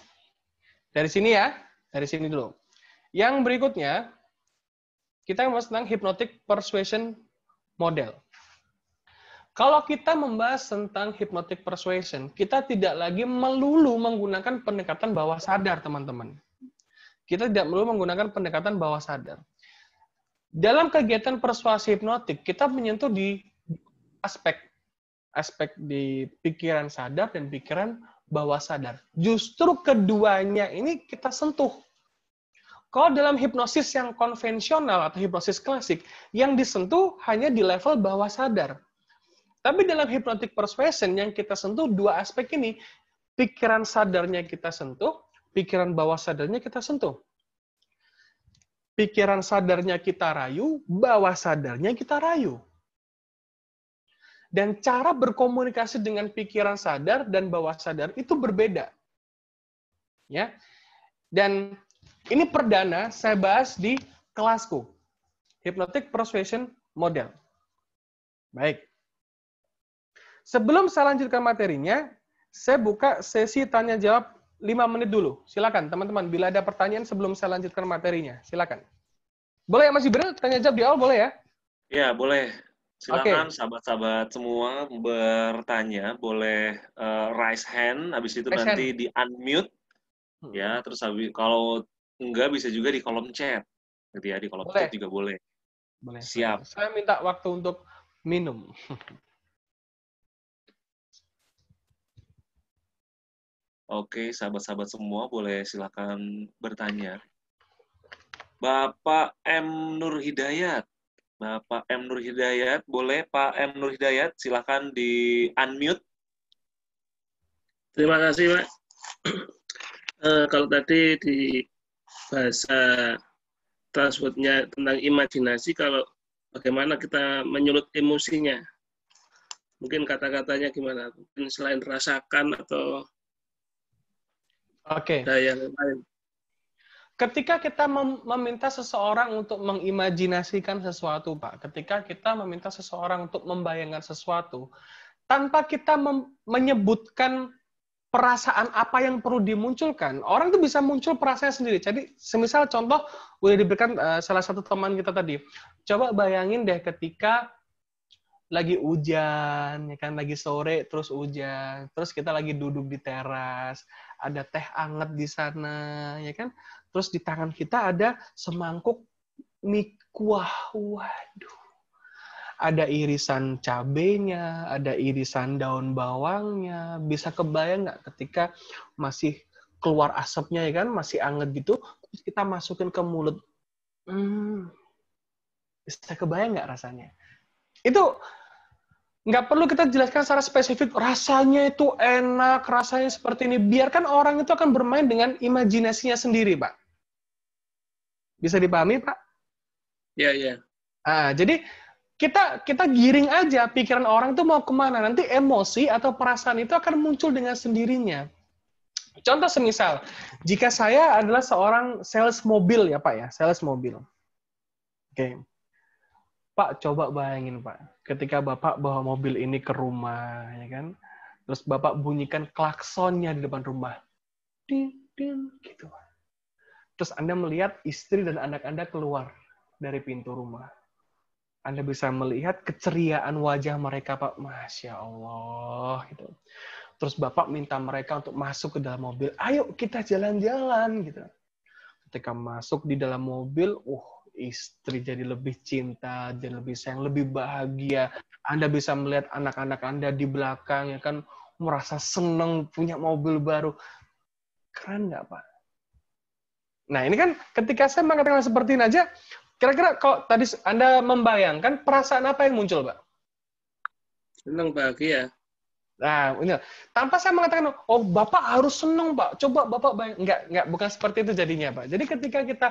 A: Dari sini ya, dari sini dulu. Yang berikutnya, kita membahas tentang hypnotic persuasion model. Kalau kita membahas tentang hypnotic persuasion, kita tidak lagi melulu menggunakan pendekatan bawah sadar, teman-teman. Kita tidak melulu menggunakan pendekatan bawah sadar. Dalam kegiatan persuasi hipnotik, kita menyentuh di aspek di pikiran sadar dan pikiran bawah sadar. Justru keduanya ini kita sentuh. Kalau dalam hipnosis yang konvensional atau hipnosis klasik, yang disentuh hanya di level bawah sadar. Tapi dalam hypnotic persuasion yang kita sentuh dua aspek ini, pikiran sadarnya kita sentuh, pikiran bawah sadarnya kita sentuh. Pikiran sadarnya kita rayu, bawah sadarnya kita rayu. Dan cara berkomunikasi dengan pikiran sadar dan bawah sadar itu berbeda. Ya. Dan ini perdana saya bahas di kelasku. Hypnotic Persuasion Model. Baik. Sebelum saya lanjutkan materinya, saya buka sesi tanya jawab 5 menit dulu. Silakan teman-teman, bila ada pertanyaan sebelum saya lanjutkan materinya, silakan. Boleh ya Mas Jibril, tanya jawab di awal boleh ya?
H: Ya, boleh. Silakan sahabat-sahabat semua bertanya, boleh raise hand, habis itu nanti di unmute, ya. Terus kalau enggak bisa juga di kolom chat, gitu ya, di kolom chat juga boleh.
A: Boleh.
H: Siap.
A: Saya minta waktu untuk minum.
H: Oke, sahabat-sahabat semua boleh silakan bertanya. Bapak M. Nur Hidayat. Bapak M. Nur Hidayat, boleh Pak M. Nur Hidayat, silakan di-unmute.
I: Terima kasih, Pak. Kalau tadi di bahasa transportnya tentang imajinasi, kalau bagaimana kita menyulut emosinya. Mungkin kata-katanya gimana? Mungkin selain rasakan atau
A: Oke.
I: ada yang lain.
A: Ketika kita meminta seseorang untuk mengimajinasikan sesuatu, Pak. Ketika kita meminta seseorang untuk membayangkan sesuatu, tanpa kita menyebutkan perasaan apa yang perlu dimunculkan, orang itu bisa muncul perasaan sendiri. Jadi, semisal contoh, boleh diberikan salah satu teman kita tadi. Coba bayangin deh ketika lagi hujan, ya kan, lagi sore terus hujan, terus kita lagi duduk di teras, ada teh anget di sana, ya kan, terus di tangan kita ada semangkuk mie kuah, waduh, ada irisan cabenya, ada irisan daun bawangnya, bisa kebayang nggak ketika masih keluar asapnya, ya kan, masih anget gitu, terus kita masukin ke mulut, bisa kebayang nggak rasanya? Itu nggak perlu kita jelaskan secara spesifik, rasanya itu enak, rasanya seperti ini. Biarkan orang itu akan bermain dengan imajinasinya sendiri, Pak. Bisa dipahami, Pak?
I: Ya, ya.
A: Jadi kita giring aja pikiran orang itu mau kemana. Nanti emosi atau perasaan itu akan muncul dengan sendirinya. Contoh semisal, jika saya adalah seorang sales mobil ya, Pak ya, sales mobil. Oke. Pak, coba bayangin, Pak, ketika Bapak bawa mobil ini ke rumah, ya kan? Terus Bapak bunyikan klaksonnya di depan rumah. Ding, ding, gitu. Terus Anda melihat istri dan anak Anda keluar dari pintu rumah. Anda bisa melihat keceriaan wajah mereka, Pak. Masya Allah. Gitu. Terus Bapak minta mereka untuk masuk ke dalam mobil. Ayo kita jalan-jalan. Gitu. Ketika masuk di dalam mobil, istri jadi lebih cinta, jadi lebih sayang, lebih bahagia. Anda bisa melihat anak-anak Anda di belakang, ya kan, merasa senang punya mobil baru. Keren nggak, Pak? Nah, ini kan ketika saya mengatakan seperti ini aja, kira-kira kalau tadi Anda membayangkan, perasaan apa yang muncul, Pak?
I: Senang, bahagia.
A: Nah, ini tanpa saya mengatakan, oh Bapak harus senang, Pak. Coba Bapak bayang. Enggak, bukan seperti itu jadinya, Pak. Jadi ketika kita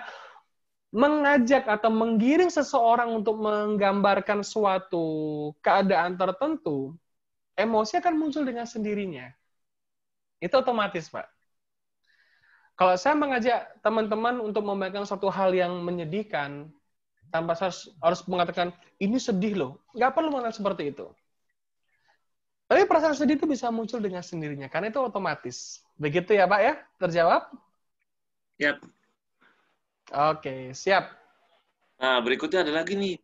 A: mengajak atau menggiring seseorang untuk menggambarkan suatu keadaan tertentu, emosi akan muncul dengan sendirinya. Itu otomatis, Pak. Kalau saya mengajak teman-teman untuk membayangkan suatu hal yang menyedihkan, tanpa saya harus mengatakan, ini sedih loh. Nggak perlu mengatakan seperti itu. Tapi perasaan sedih itu bisa muncul dengan sendirinya, karena itu otomatis. Begitu ya, Pak ya? Terjawab?
I: Yap.
A: Oke, siap.
H: Nah, berikutnya ada lagi nih,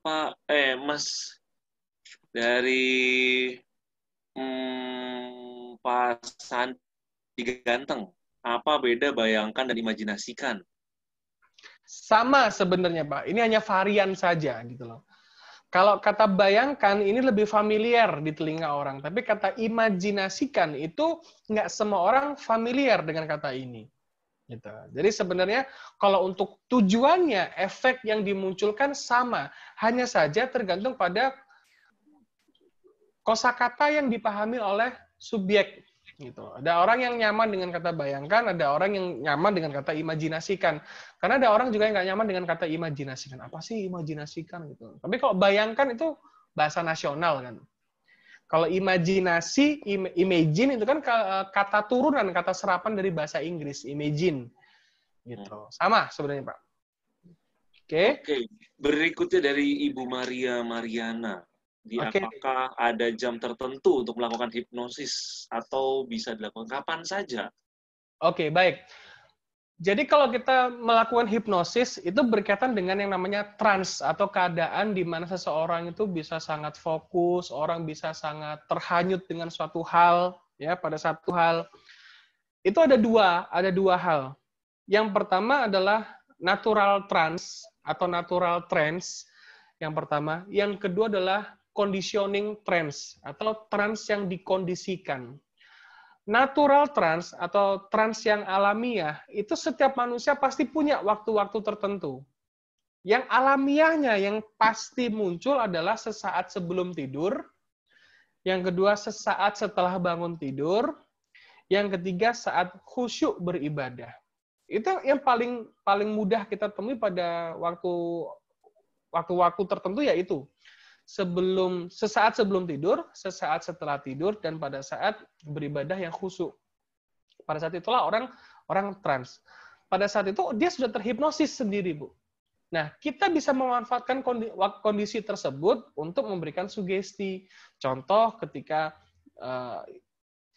H: Mas, dari Pak Sandi Ganteng. Apa beda bayangkan dan imajinasikan?
A: Sama sebenarnya, Pak. Ini hanya varian saja, gitu loh. Kalau kata bayangkan, ini lebih familiar di telinga orang. Tapi kata imajinasikan, itu nggak semua orang familiar dengan kata ini. Gitu. Jadi sebenarnya kalau untuk tujuannya, efek yang dimunculkan sama. Hanya saja tergantung pada kosakata yang dipahami oleh subjek. Gitu. Ada orang yang nyaman dengan kata bayangkan, ada orang yang nyaman dengan kata imajinasikan. Karena ada orang juga yang nggak nyaman dengan kata imajinasikan. Apa sih imajinasikan? Gitu. Tapi kalau bayangkan itu bahasa nasional kan. Kalau imajinasi, imagine itu kan kata turunan, kata serapan dari bahasa Inggris, imagine. Gitu. Sama sebenarnya, Pak. Oke.
H: Berikutnya dari Ibu Maria Mariana. Apakah ada jam tertentu untuk melakukan hipnosis atau bisa dilakukan kapan saja?
A: Oke, baik. Jadi kalau kita melakukan hipnosis, itu berkaitan dengan yang namanya trance atau keadaan di mana seseorang itu bisa sangat fokus, orang bisa sangat terhanyut dengan suatu hal, ya, pada satu hal. Itu ada dua hal. Yang pertama adalah natural trance atau natural trance. yang pertama. Yang kedua adalah conditioning trance atau trance yang dikondisikan. Natural trance atau trance yang alamiah itu setiap manusia pasti punya waktu-waktu tertentu. Yang alamiahnya yang pasti muncul adalah sesaat sebelum tidur. Yang kedua sesaat setelah bangun tidur. Yang ketiga saat khusyuk beribadah. Itu yang paling mudah kita temui pada waktu-waktu tertentu, yaitu sesaat sebelum tidur, sesaat setelah tidur, dan pada saat beribadah yang khusyuk. Pada saat itulah orang trans. Pada saat itu dia sudah terhipnosis sendiri, Bu. Nah, kita bisa memanfaatkan kondisi tersebut untuk memberikan sugesti. Contoh ketika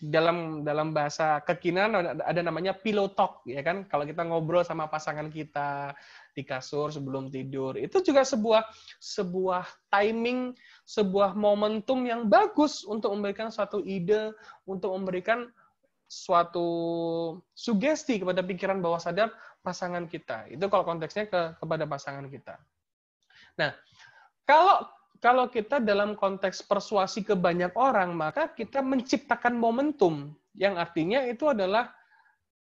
A: dalam bahasa kekinian ada namanya pillow talk, ya kan? Kalau kita ngobrol sama pasangan kita di kasur sebelum tidur, itu juga sebuah timing, sebuah momentum yang bagus untuk memberikan suatu ide, untuk memberikan suatu sugesti kepada pikiran bawah sadar pasangan kita. Itu kalau konteksnya kepada pasangan kita. Nah, kalau kita dalam konteks persuasi ke banyak orang, maka kita menciptakan momentum, yang artinya itu adalah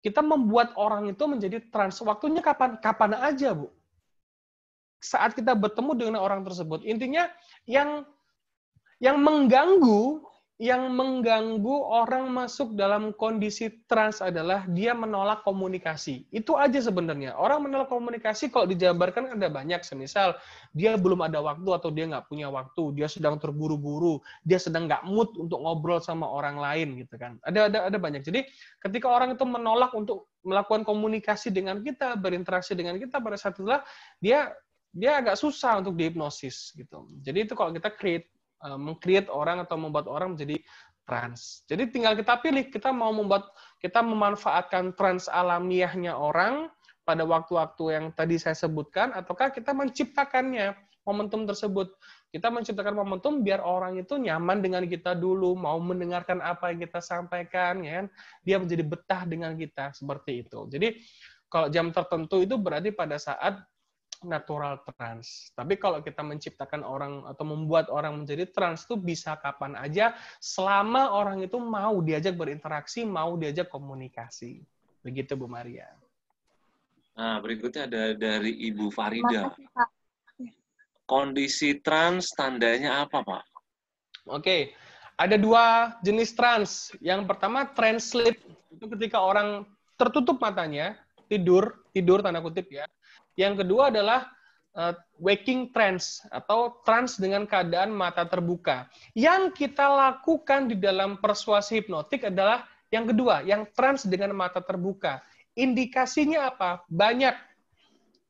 A: kita membuat orang itu menjadi trans. Waktunya kapan aja, Bu. Saat kita bertemu dengan orang tersebut. Intinya yang mengganggu orang masuk dalam kondisi trans adalah dia menolak komunikasi. Itu aja sebenarnya. Orang menolak komunikasi kalau dijabarkan ada banyak. Semisal dia belum ada waktu atau dia nggak punya waktu, dia sedang terburu-buru, dia sedang nggak mood untuk ngobrol sama orang lain gitu kan. Ada banyak. Jadi ketika orang itu menolak untuk melakukan komunikasi dengan kita, berinteraksi dengan kita, pada saat itulah dia agak susah untuk dihipnosis gitu. Jadi itu kalau kita meng-create orang atau membuat orang menjadi trans. Jadi tinggal kita pilih, kita memanfaatkan trans alamiahnya orang pada waktu-waktu yang tadi saya sebutkan, ataukah kita menciptakannya, momentum tersebut. Kita menciptakan momentum biar orang itu nyaman dengan kita dulu, mau mendengarkan apa yang kita sampaikan, ya kan? Dia menjadi betah dengan kita, seperti itu. Jadi kalau jam tertentu itu berarti pada saat natural trans. Tapi kalau kita menciptakan orang atau membuat orang menjadi trans itu bisa kapan aja, selama orang itu mau diajak berinteraksi, mau diajak komunikasi. Begitu, Bu Maria.
H: Nah, berikutnya ada dari Ibu Farida. Kondisi trans tandanya apa, Pak?
A: Oke, ada dua jenis trans. Yang pertama trans sleep, itu ketika orang tertutup matanya, tidur tanda kutip ya. Yang kedua adalah waking trance atau trance dengan keadaan mata terbuka. Yang kita lakukan di dalam persuasi hipnotik adalah yang kedua, yang trance dengan mata terbuka. Indikasinya apa? Banyak.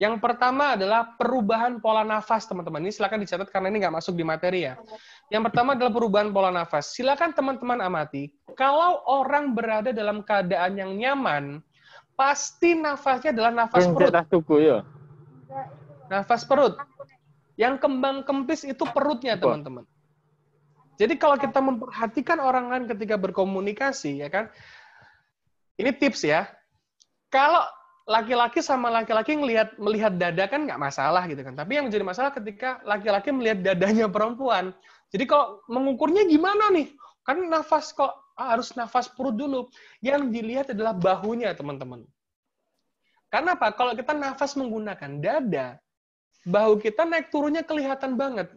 A: Yang pertama adalah perubahan pola nafas, teman-teman. Ini silakan dicatat karena ini nggak masuk di materi ya. Yang pertama adalah perubahan pola nafas. Silakan teman-teman amati. Kalau orang berada dalam keadaan yang nyaman, pasti nafasnya adalah nafas perut. Nafas perut. Yang kembang kempis itu perutnya, teman-teman. Jadi kalau kita memperhatikan orang lain ketika berkomunikasi, ya kan? Ini tips ya. Kalau laki-laki sama laki-laki melihat dada kan nggak masalah gitu kan. Tapi yang menjadi masalah ketika laki-laki melihat dadanya perempuan. Jadi kalau mengukurnya gimana nih? Kan nafas kok harus nafas perut dulu. Yang dilihat adalah bahunya, teman-teman. Karena apa? Kalau kita nafas menggunakan dada, bahu kita naik turunnya kelihatan banget.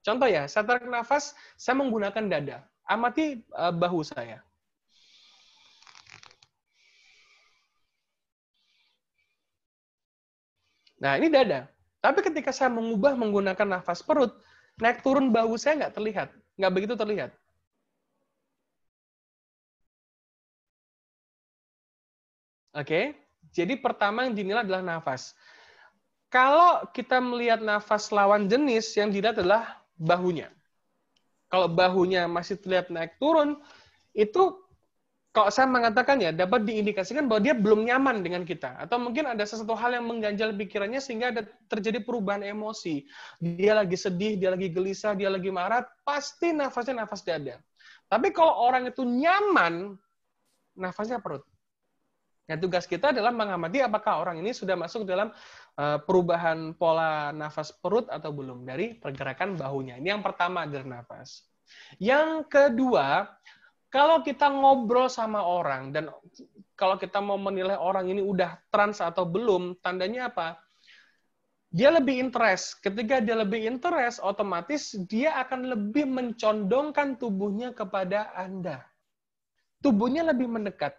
A: Contoh ya, saya tarik nafas, saya menggunakan dada. Amati bahu saya. Nah, ini dada. Tapi ketika saya mengubah menggunakan nafas perut, naik turun bahu saya nggak terlihat. Nggak begitu terlihat. Oke, jadi pertama yang dinilai adalah nafas. Kalau kita melihat nafas lawan jenis, yang dilihat adalah bahunya. Kalau bahunya masih terlihat naik turun, itu kalau saya mengatakan ya, dapat diindikasikan bahwa dia belum nyaman dengan kita. Atau mungkin ada sesuatu hal yang mengganjal pikirannya sehingga ada terjadi perubahan emosi. Dia lagi sedih, dia lagi gelisah, dia lagi marah, pasti nafasnya nafas dada. Tapi kalau orang itu nyaman, nafasnya perut. Ya, tugas kita adalah mengamati apakah orang ini sudah masuk dalam perubahan pola nafas perut atau belum dari pergerakan bahunya. Ini yang pertama dari nafas. Yang kedua, kalau kita ngobrol sama orang dan kalau kita mau menilai orang ini udah trans atau belum, tandanya apa? Dia lebih interest. Ketika dia lebih interest, otomatis dia akan lebih mencondongkan tubuhnya kepada Anda. Tubuhnya lebih mendekat.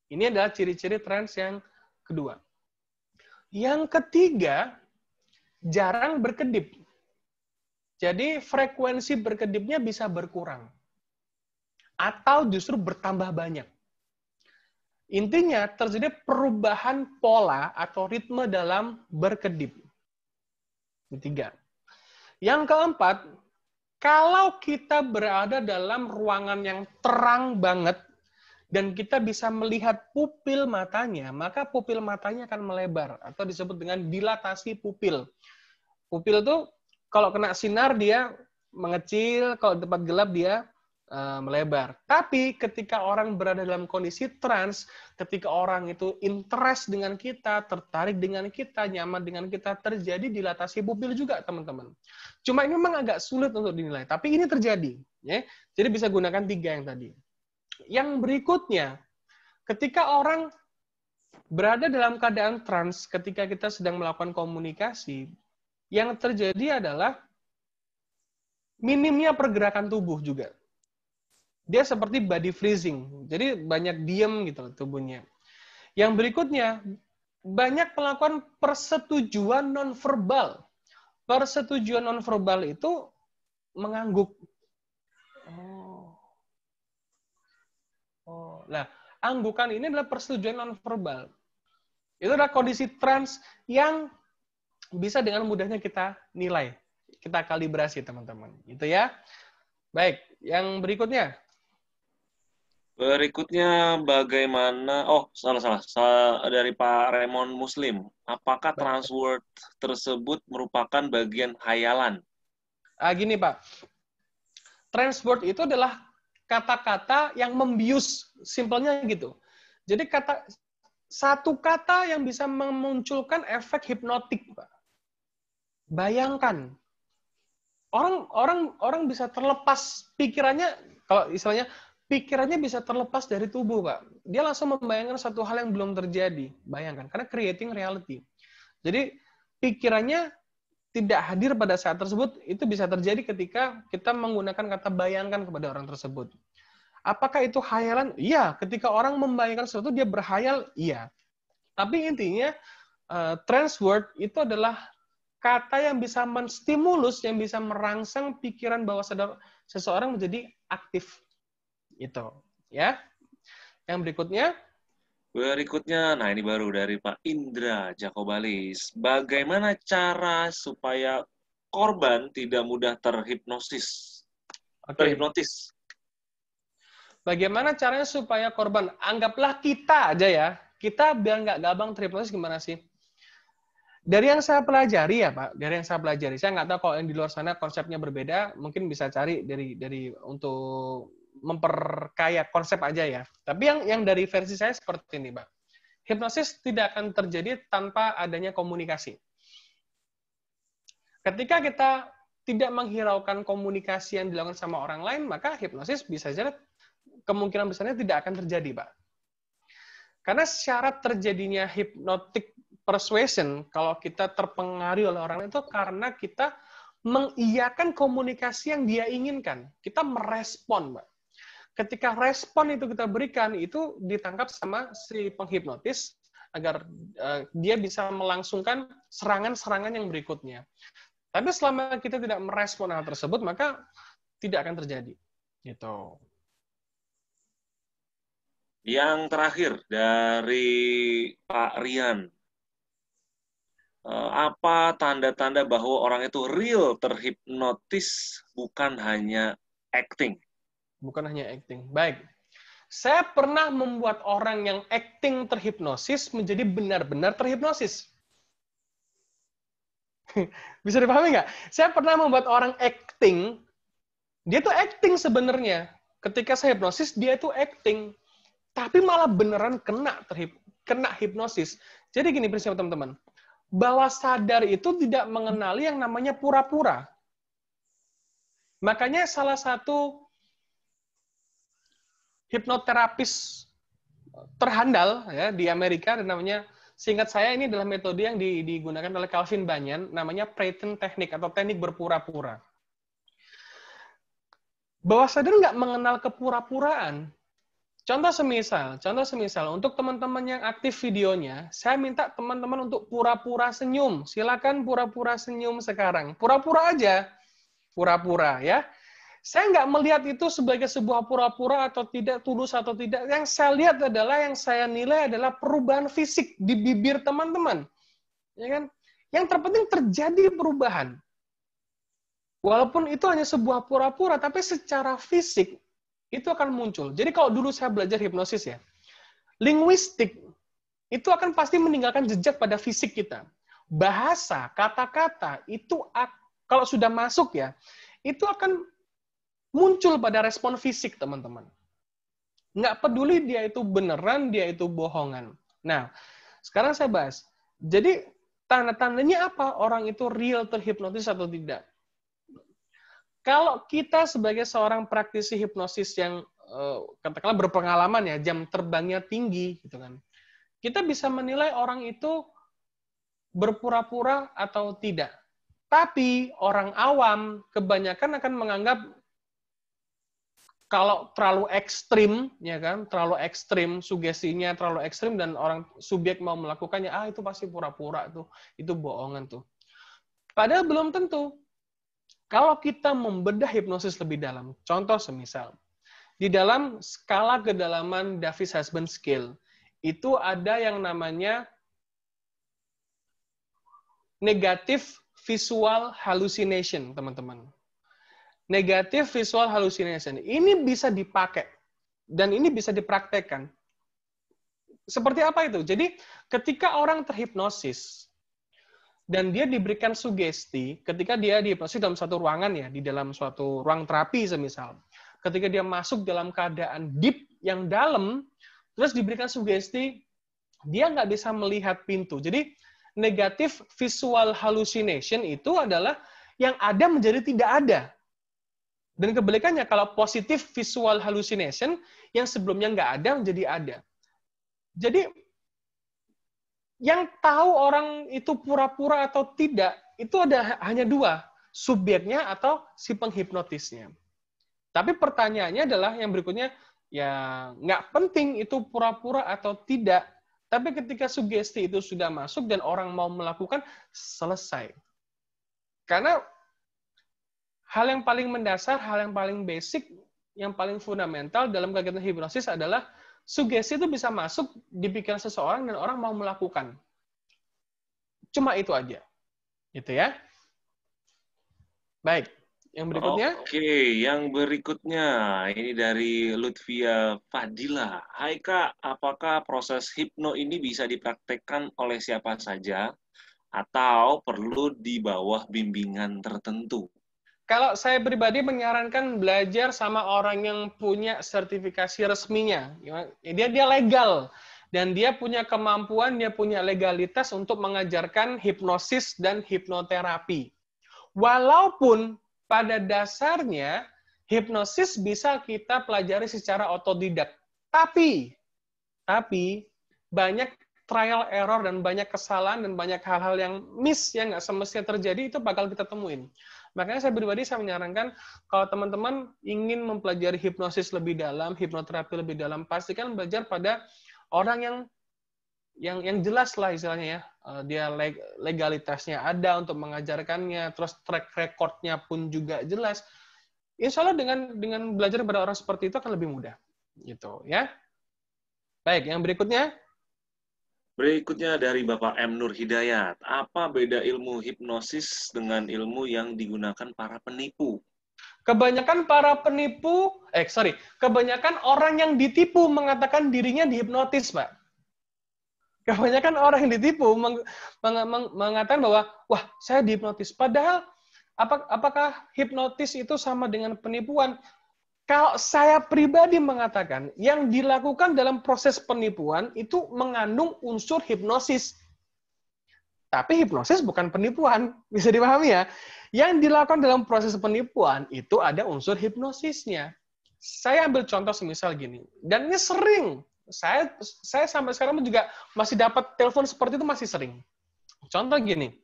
A: Ini adalah ciri-ciri trans yang kedua. Yang ketiga, jarang berkedip. Jadi frekuensi berkedipnya bisa berkurang. Atau justru bertambah banyak. Intinya terjadi perubahan pola atau ritme dalam berkedip. Ketiga. Yang keempat, kalau kita berada dalam ruangan yang terang banget dan kita bisa melihat pupil matanya, maka pupil matanya akan melebar atau disebut dengan dilatasi pupil. Pupil itu kalau kena sinar dia mengecil, kalau di tempat gelap dia melebar. Tapi ketika orang berada dalam kondisi trans, ketika orang itu interest dengan kita, tertarik dengan kita, nyaman dengan kita, terjadi dilatasi pupil juga, teman-teman. Cuma ini memang agak sulit untuk dinilai, tapi ini terjadi. Ya. Jadi bisa gunakan 3 yang tadi. Yang berikutnya, ketika orang berada dalam keadaan trans, ketika kita sedang melakukan komunikasi, yang terjadi adalah minimnya pergerakan tubuh juga. Dia seperti body freezing, jadi banyak diem gitu tubuhnya. Yang berikutnya, banyak melakukan persetujuan nonverbal. Persetujuan nonverbal itu mengangguk. Nah, anggukan ini adalah persetujuan nonverbal. Itu adalah kondisi trans yang bisa dengan mudahnya kita nilai, kita kalibrasi, teman-teman. Itu ya. Baik, yang berikutnya.
H: Berikutnya bagaimana, salah dari Pak Raymond Muslim. Apakah transword tersebut merupakan bagian hayalan?
A: Gini Pak, transword itu adalah kata-kata yang membius, simpelnya gitu. Jadi satu kata yang bisa memunculkan efek hipnotik, Pak. Bayangkan, orang bisa terlepas pikirannya, kalau istilahnya pikirannya bisa terlepas dari tubuh, Pak. Dia langsung membayangkan satu hal yang belum terjadi. Bayangkan, karena creating reality. Jadi, pikirannya tidak hadir pada saat tersebut, itu bisa terjadi ketika kita menggunakan kata bayangkan kepada orang tersebut. Apakah itu hayalan? Iya, ketika orang membayangkan sesuatu, dia berhayal, iya. Tapi intinya, transword itu adalah kata yang bisa menstimulus, yang bisa merangsang pikiran bahwa seseorang menjadi aktif. Itu, ya. Yang berikutnya, nah ini baru dari Pak Indra Jakobalis. Bagaimana cara supaya korban tidak mudah terhipnotis? Terhipnotis. Bagaimana caranya supaya korban, anggaplah kita aja ya, kita biar nggak gampang terhipnotis gimana sih? Dari yang saya pelajari ya Pak, saya nggak tahu kalau yang di luar sana konsepnya berbeda, mungkin bisa cari dari untuk memperkaya konsep aja ya. Tapi yang dari versi saya seperti ini, Pak. Hipnosis tidak akan terjadi tanpa adanya komunikasi. Ketika kita tidak menghiraukan komunikasi yang dilakukan sama orang lain, maka hipnosis bisa saja kemungkinan besarnya tidak akan terjadi, Pak. Karena syarat terjadinya hypnotic persuasion, kalau kita terpengaruhi oleh orang lain, itu karena kita mengiyakan komunikasi yang dia inginkan. Kita merespon, Pak. Ketika respon itu kita berikan, itu ditangkap sama si penghipnotis agar dia bisa melangsungkan serangan-serangan yang berikutnya. Tapi selama kita tidak merespon hal tersebut, maka tidak akan terjadi. Gitu.
H: Yang terakhir dari Pak Rian. Apa tanda-tanda bahwa orang itu real terhipnotis, bukan hanya acting?
A: Bukan hanya acting. Baik. Saya pernah membuat orang yang acting terhipnosis menjadi benar-benar terhipnosis. Bisa dipahami nggak? Saya pernah membuat orang acting, dia tuh acting sebenarnya. Ketika saya hipnosis, dia tuh acting. tapi malah beneran kena hipnosis. Jadi gini prinsip teman-teman, bawah sadar itu tidak mengenali yang namanya pura-pura. Makanya salah satu hipnoterapis terhandal ya di Amerika, namanya, seingat saya ini adalah metode yang digunakan oleh Calvin Banyan, namanya pretend technique atau teknik berpura-pura. Bawah sadar nggak mengenal kepura-puraan. Contoh semisal untuk teman-teman yang aktif videonya, saya minta teman-teman untuk pura-pura senyum. Silakan pura-pura senyum sekarang. Pura-pura aja. Pura-pura ya. Saya nggak melihat itu sebagai sebuah pura-pura atau tidak, tulus atau tidak. Yang saya lihat adalah, yang saya nilai adalah perubahan fisik di bibir teman-teman. Ya kan? Yang terpenting terjadi perubahan. Walaupun itu hanya sebuah pura-pura, tapi secara fisik itu akan muncul. Jadi kalau dulu saya belajar hipnosis ya, linguistik itu akan pasti meninggalkan jejak pada fisik kita. Bahasa, kata-kata itu kalau sudah masuk ya, itu akan muncul pada respon fisik, teman-teman. Nggak peduli dia itu beneran, dia itu bohongan. Nah, sekarang saya bahas. Jadi, tanda-tandanya apa orang itu real terhipnotis atau tidak? Kalau kita sebagai seorang praktisi hipnosis yang katakanlah berpengalaman ya, jam terbangnya tinggi, gitu kan, kita bisa menilai orang itu berpura-pura atau tidak. Tapi orang awam kebanyakan akan menganggap kalau terlalu ekstrim, ya kan, terlalu ekstrim, sugestinya terlalu ekstrim dan orang subjek mau melakukannya, itu pasti pura-pura tuh, itu bohongan tuh. Padahal belum tentu. Kalau kita membedah hipnosis lebih dalam, contoh semisal, di dalam skala kedalaman Davis-Husband Scale, itu ada yang namanya negative visual hallucination, teman-teman. Negative visual hallucination. Ini bisa dipakai dan ini bisa dipraktekkan. Seperti apa itu? Jadi ketika orang terhipnosis dan dia diberikan sugesti, ketika dia dihipnosis dalam suatu ruangan ya, di dalam suatu ruang terapi semisal, ketika dia masuk dalam keadaan deep yang dalam, terus diberikan sugesti, dia nggak bisa melihat pintu. Jadi negative visual hallucination itu adalah yang ada menjadi tidak ada. Dan kebalikannya, kalau positif visual hallucination, yang sebelumnya nggak ada menjadi ada. Jadi, yang tahu orang itu pura-pura atau tidak, itu hanya dua, subjeknya atau si penghipnotisnya. Tapi pertanyaannya adalah yang berikutnya, ya nggak penting itu pura-pura atau tidak, tapi ketika sugesti itu sudah masuk dan orang mau melakukan, selesai. Karena hal yang paling mendasar, hal yang paling basic, yang paling fundamental dalam kegiatan hipnosis adalah sugesti itu bisa masuk di pikiran seseorang dan orang mau melakukan. Cuma itu aja. Gitu ya. Baik. Yang berikutnya?
H: Oke, yang berikutnya ini dari Lutfia Fadila. Hai Kak, apakah proses hipno ini bisa dipraktekkan oleh siapa saja atau perlu di bawah bimbingan tertentu?
A: Kalau saya pribadi menyarankan belajar sama orang yang punya sertifikasi resminya. Dia legal. Dan dia punya kemampuan, dia punya legalitas untuk mengajarkan hipnosis dan hipnoterapi. Walaupun pada dasarnya hipnosis bisa kita pelajari secara otodidak. Tapi banyak trial error dan banyak kesalahan dan banyak hal-hal yang miss yang nggak semestinya terjadi, itu bakal kita temuin. Makanya saya pribadi saya menyarankan kalau teman-teman ingin mempelajari hipnosis lebih dalam, hipnoterapi lebih dalam, pastikan belajar pada orang yang jelas lah istilahnya ya. Dia legalitasnya ada untuk mengajarkannya, terus track record-nya pun juga jelas. Insya Allah dengan belajar pada orang seperti itu akan lebih mudah. Gitu ya. Baik, yang berikutnya.
H: Berikutnya dari Bapak M. Nur Hidayat. Apa beda ilmu hipnosis dengan ilmu yang digunakan para penipu?
A: Kebanyakan orang yang ditipu mengatakan dirinya dihipnotis, Pak. Kebanyakan orang yang ditipu mengatakan bahwa, wah, saya dihipnotis. Padahal, apakah hipnotis itu sama dengan penipuan? Kalau saya pribadi mengatakan, yang dilakukan dalam proses penipuan itu mengandung unsur hipnosis. Tapi hipnosis bukan penipuan, bisa dipahami ya. Yang dilakukan dalam proses penipuan itu ada unsur hipnosisnya. Saya ambil contoh semisal gini, dan ini sering. Saya sampai sekarang juga masih dapat telepon seperti itu, masih sering. Contoh gini,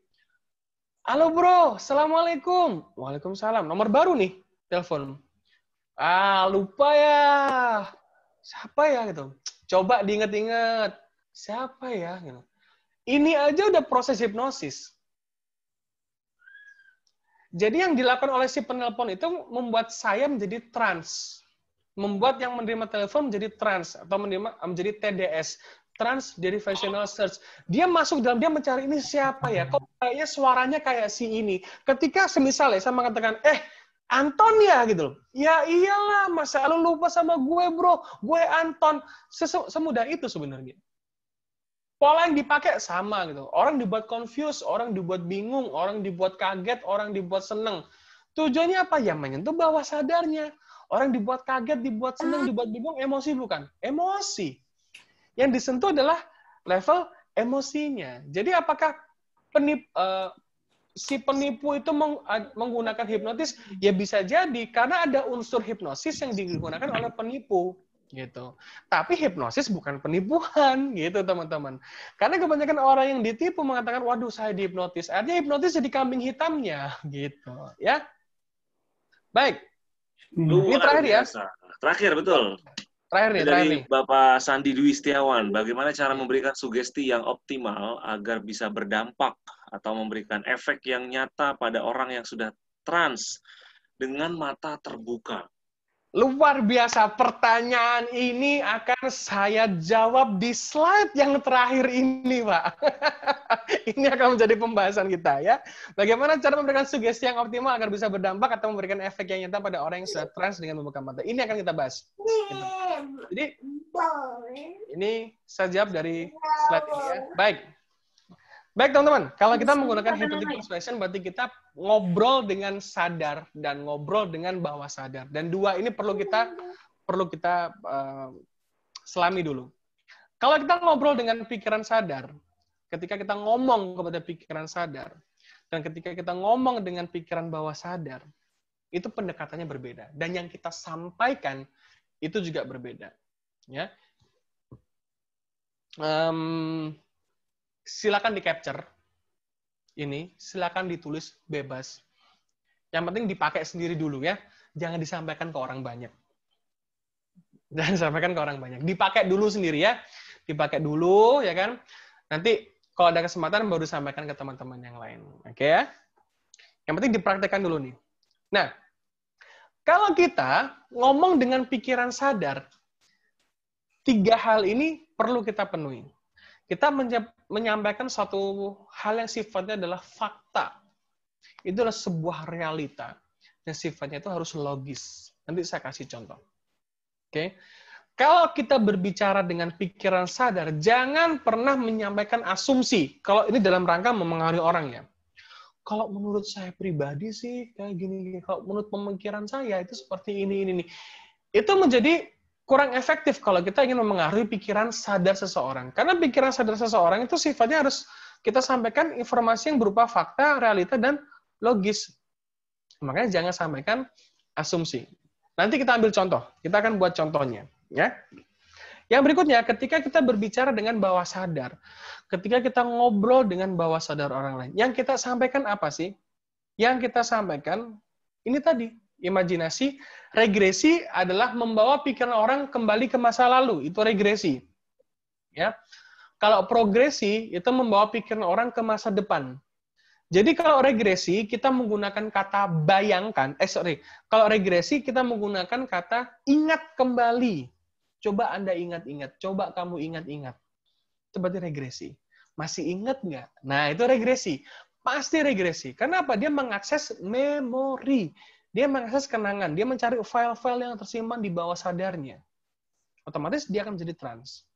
A: halo bro, assalamualaikum. Waalaikumsalam. Nomor baru nih, telepon. Lupa ya. Siapa ya gitu. Coba diingat-ingat. Siapa ya gitu. Ini aja udah proses hipnosis. Jadi yang dilakukan oleh si penelpon itu membuat saya menjadi trans. Membuat yang menerima telepon menjadi trans atau menjadi TDS. Trans Derivational Search. Dia masuk dalam, dia mencari ini siapa ya? Kok kayaknya suaranya kayak si ini. Ketika semisal ya saya mengatakan, Anton ya gitu loh. Ya iyalah, masa lu lupa sama gue bro. Gue Anton. Semudah itu sebenarnya. Pola yang dipakai sama gitu. Orang dibuat confused, orang dibuat bingung, orang dibuat kaget, orang dibuat seneng. Tujuannya apa? Ya menyentuh bawah sadarnya. Orang dibuat kaget, dibuat seneng, dibuat bingung, emosi bukan? Emosi. Yang disentuh adalah level emosinya. Jadi apakah si penipu itu menggunakan hipnotis? Ya bisa jadi, karena ada unsur hipnosis yang digunakan oleh penipu. Gitu. Tapi hipnosis bukan penipuan, gitu teman-teman. Karena kebanyakan orang yang ditipu mengatakan, waduh saya dihipnotis. Artinya hipnotis jadi kambing hitamnya. Gitu. Ya. Baik. Ini terakhir ya.
H: Terakhir, betul.
A: Terakhir nih.
H: Dari Bapak Sandi Dwi Setiawan, bagaimana cara memberikan sugesti yang optimal agar bisa berdampak atau memberikan efek yang nyata pada orang yang sudah trans dengan mata terbuka?
A: Luar biasa, pertanyaan ini akan saya jawab di slide yang terakhir ini, Pak. Ini akan menjadi pembahasan kita ya. Bagaimana cara memberikan sugesti yang optimal agar bisa berdampak atau memberikan efek yang nyata pada orang yang sudah trans dengan membuka mata. Ini akan kita bahas. Gitu. Jadi, ini saya jawab dari slide ini ya. Baik teman-teman, kalau kita menggunakan hypnotic persuasion berarti kita ngobrol dengan sadar dan ngobrol dengan bawah sadar. Dan dua ini perlu kita selami dulu. Kalau kita ngobrol dengan pikiran sadar, ketika kita ngomong kepada pikiran sadar, dan ketika kita ngomong dengan pikiran bawah sadar, itu pendekatannya berbeda. Dan yang kita sampaikan itu juga berbeda. Ya. Silakan di-capture ini, silakan ditulis bebas. Yang penting dipakai sendiri dulu ya, jangan disampaikan ke orang banyak. Jangan disampaikan ke orang banyak. Dipakai dulu sendiri ya, dipakai dulu ya kan. Nanti kalau ada kesempatan baru sampaikan ke teman-teman yang lain. Oke ya? Yang penting dipraktekkan dulu nih. Nah, kalau kita ngomong dengan pikiran sadar, 3 hal ini perlu kita penuhi. Kita menyampaikan suatu hal yang sifatnya adalah fakta. Itu adalah sebuah realita. Dan sifatnya itu harus logis. Nanti saya kasih contoh. Oke? Kalau kita berbicara dengan pikiran sadar, jangan pernah menyampaikan asumsi. Kalau ini dalam rangka memengaruhi orang ya. Kalau menurut saya pribadi sih kayak gini. Kalau menurut pemikiran saya itu seperti ini. Itu menjadi kurang efektif kalau kita ingin memengaruhi pikiran sadar seseorang. Karena pikiran sadar seseorang itu sifatnya harus kita sampaikan informasi yang berupa fakta, realita, dan logis. Makanya jangan sampaikan asumsi. Nanti kita ambil contoh. Kita akan buat contohnya. Ya. Yang berikutnya, ketika kita berbicara dengan bawah sadar, ketika kita ngobrol dengan bawah sadar orang lain, yang kita sampaikan apa sih? Yang kita sampaikan, ini tadi, imajinasi. Regresi adalah membawa pikiran orang kembali ke masa lalu. Itu regresi. Ya. Kalau progresi, itu membawa pikiran orang ke masa depan. Jadi kalau regresi, kita menggunakan kata bayangkan. Kalau regresi, kita menggunakan kata ingat kembali. Coba Anda ingat-ingat. Coba kamu ingat-ingat. Itu berarti regresi. Masih ingat nggak? Nah, itu regresi. Pasti regresi. Kenapa? Dia mengakses memori. Dia mengakses kenangan, dia mencari file-file yang tersimpan di bawah sadarnya. Otomatis dia akan menjadi trans.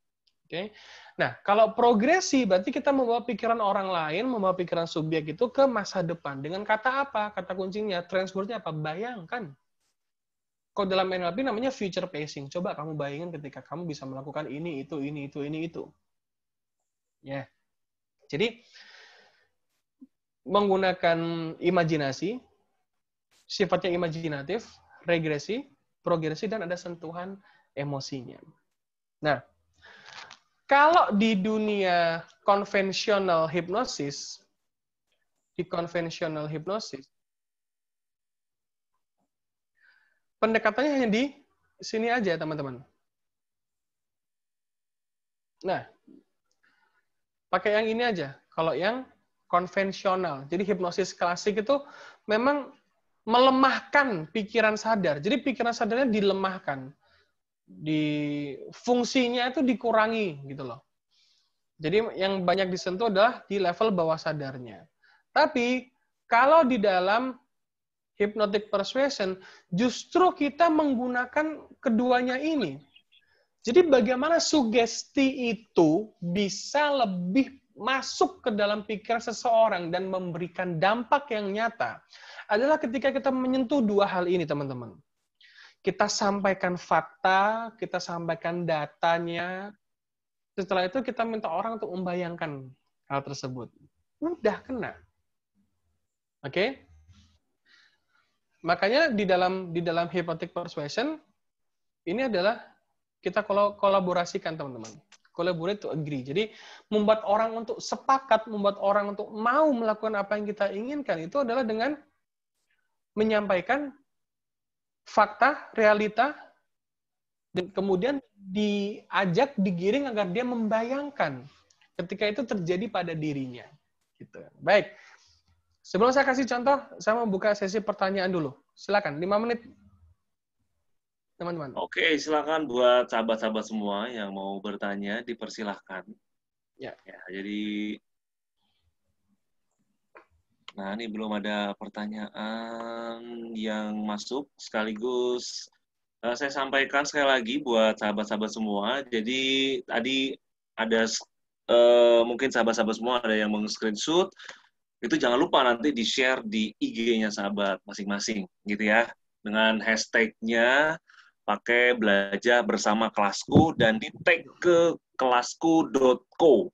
A: Oke. Nah, kalau progresi berarti kita membawa pikiran orang lain, membawa pikiran subjek itu ke masa depan. Dengan kata apa? Kata kuncinya, trans word-nya apa? Bayangkan. Kalau dalam NLP namanya future pacing. Coba kamu bayangin ketika kamu bisa melakukan ini, itu. Ya. Jadi, menggunakan imajinasi, sifatnya imajinatif, regresi, progresi, dan ada sentuhan emosinya. Nah, kalau di dunia konvensional hipnosis, pendekatannya hanya di sini aja, teman-teman. Nah, pakai yang ini aja. Kalau yang konvensional, jadi hipnosis klasik itu memang melemahkan pikiran sadar. Jadi pikiran sadarnya dilemahkan. Fungsinya itu dikurangi gitu loh. Jadi yang banyak disentuh adalah di level bawah sadarnya. Tapi kalau di dalam hypnotic persuasion, justru kita menggunakan keduanya ini. Jadi bagaimana sugesti itu bisa lebih masuk ke dalam pikiran seseorang dan memberikan dampak yang nyata adalah ketika kita menyentuh dua hal ini, teman-teman. Kita sampaikan fakta, kita sampaikan datanya. Setelah itu kita minta orang untuk membayangkan hal tersebut. Udah kena. Oke? Makanya di dalam hypnotic persuasion ini adalah kita kolaborasikan, teman-teman. Collaborate to agree. Jadi membuat orang untuk sepakat, membuat orang untuk mau melakukan apa yang kita inginkan itu adalah dengan menyampaikan fakta, realita, dan kemudian diajak, digiring agar dia membayangkan ketika itu terjadi pada dirinya. Gitu. Baik. Sebelum saya kasih contoh, saya mau buka sesi pertanyaan dulu. Silakan, 5 menit. Teman-teman.
H: Oke, silakan buat sahabat-sahabat semua yang mau bertanya, dipersilahkan.
A: Ya.
H: Jadi, nah ini belum ada pertanyaan yang masuk. Sekaligus saya sampaikan sekali lagi buat sahabat-sahabat semua. Jadi tadi ada mungkin sahabat-sahabat semua ada yang meng-screenshot. Itu jangan lupa nanti di-share di IG-nya sahabat masing-masing, gitu ya. Dengan hashtag-nya pakai belajar bersama kelasku dan di-tag ke kelasku.co.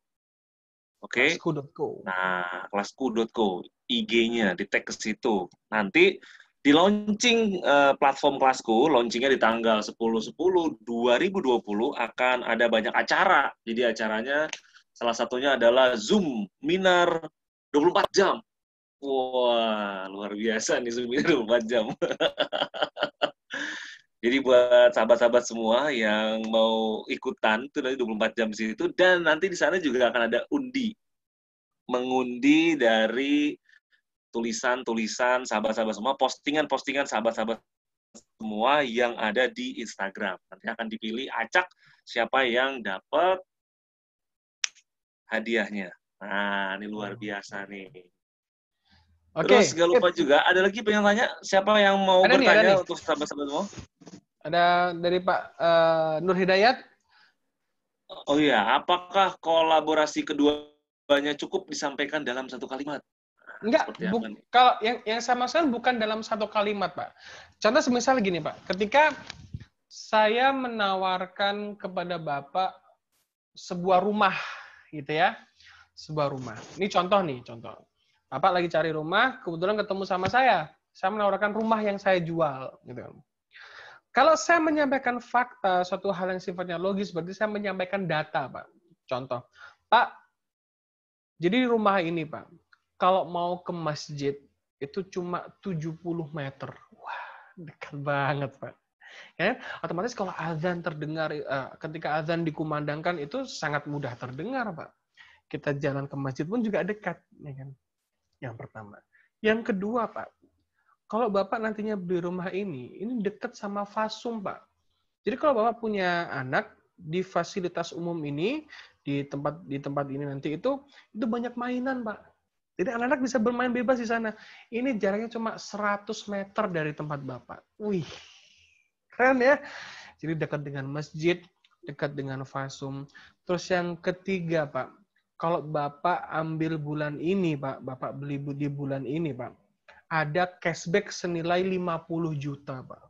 H: Oke?
A: Kelasku.co.
H: Nah, kelasku.co, IG-nya di-tag ke situ. Nanti di launching platform kelasku, launchingnya di tanggal 10/10/2020 akan ada banyak acara. Jadi acaranya salah satunya adalah Zoom Minar 24 jam. Wah, luar biasa nih Zoom Minar 24 jam. Jadi buat sahabat-sahabat semua yang mau ikutan, itu nanti 24 jam di situ. Dan nanti di sana juga akan ada undi. Mengundi dari tulisan-tulisan sahabat-sahabat semua, postingan-postingan sahabat-sahabat semua yang ada di Instagram. Nanti akan dipilih, acak siapa yang dapat hadiahnya. Nah, ini luar biasa nih.
A: Oke.
H: Terus gak lupa juga, ada lagi pengen tanya, siapa yang mau bertanya untuk sahabat-sahabat semua?
A: Ada dari Pak Nur Hidayat.
H: Oh iya, apakah kolaborasi keduanya cukup disampaikan dalam satu kalimat?
A: Enggak, kalau yang saya maksudkan bukan dalam satu kalimat, Pak. Contoh semisal gini, Pak. Ketika saya menawarkan kepada Bapak sebuah rumah, gitu ya. Sebuah rumah. Ini contoh. Bapak lagi cari rumah, kebetulan ketemu sama saya. Saya menawarkan rumah yang saya jual, gitu. Kalau saya menyampaikan fakta, suatu hal yang sifatnya logis, berarti saya menyampaikan data, Pak. Contoh, Pak, jadi rumah ini, Pak, kalau mau ke masjid, itu cuma 70 meter. Wah, dekat banget, Pak. Ya, otomatis kalau azan terdengar, ketika azan dikumandangkan, itu sangat mudah terdengar, Pak. Kita jalan ke masjid pun juga dekat. Ya kan? Yang pertama. Yang kedua, Pak, kalau Bapak nantinya beli rumah ini dekat sama Fasum, Pak. Jadi kalau Bapak punya anak di fasilitas umum ini, di tempat ini nanti itu banyak mainan, Pak. Jadi anak-anak bisa bermain bebas di sana. Ini jaraknya cuma 100 meter dari tempat Bapak. Wih, keren ya. Jadi dekat dengan masjid, dekat dengan Fasum. Terus yang ketiga, Pak, kalau Bapak ambil bulan ini, Pak, Bapak beli di bulan ini, Pak, ada cashback senilai 50 juta, Pak.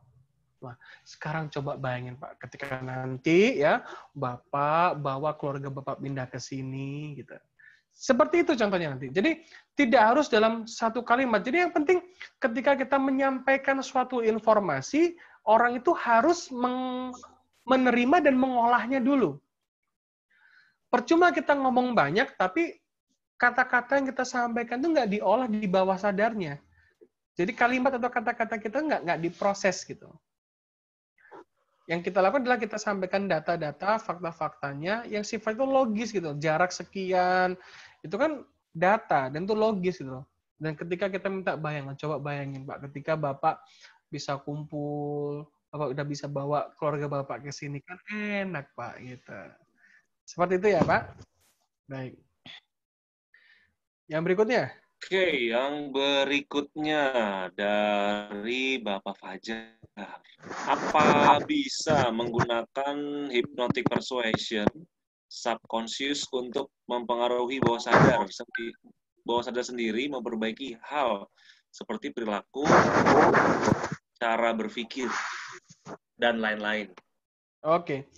A: Wah, sekarang coba bayangin Pak, ketika nanti ya Bapak bawa keluarga Bapak pindah ke sini gitu. Seperti itu contohnya nanti. Jadi tidak harus dalam satu kalimat. Jadi yang penting ketika kita menyampaikan suatu informasi, orang itu harus menerima dan mengolahnya dulu. Percuma kita ngomong banyak, tapi kata-kata yang kita sampaikan itu nggak diolah di bawah sadarnya. Jadi kalimat atau kata-kata kita nggak diproses gitu. Yang kita lakukan adalah kita sampaikan data-data, fakta-faktanya yang sifatnya logis gitu. Jarak sekian, itu kan data dan itu logis gitu. Dan ketika kita minta bayangan, coba bayangin Pak, ketika Bapak bisa kumpul, Bapak udah bisa bawa keluarga Bapak ke sini, kan enak Pak gitu. Seperti itu ya Pak? Baik. Yang berikutnya?
H: Oke, yang berikutnya dari Bapak Fajar. Apa bisa menggunakan hypnotic persuasion subconscious untuk mempengaruhi bawah sadar sendiri memperbaiki hal seperti perilaku, cara berpikir, dan lain-lain?
A: Oke.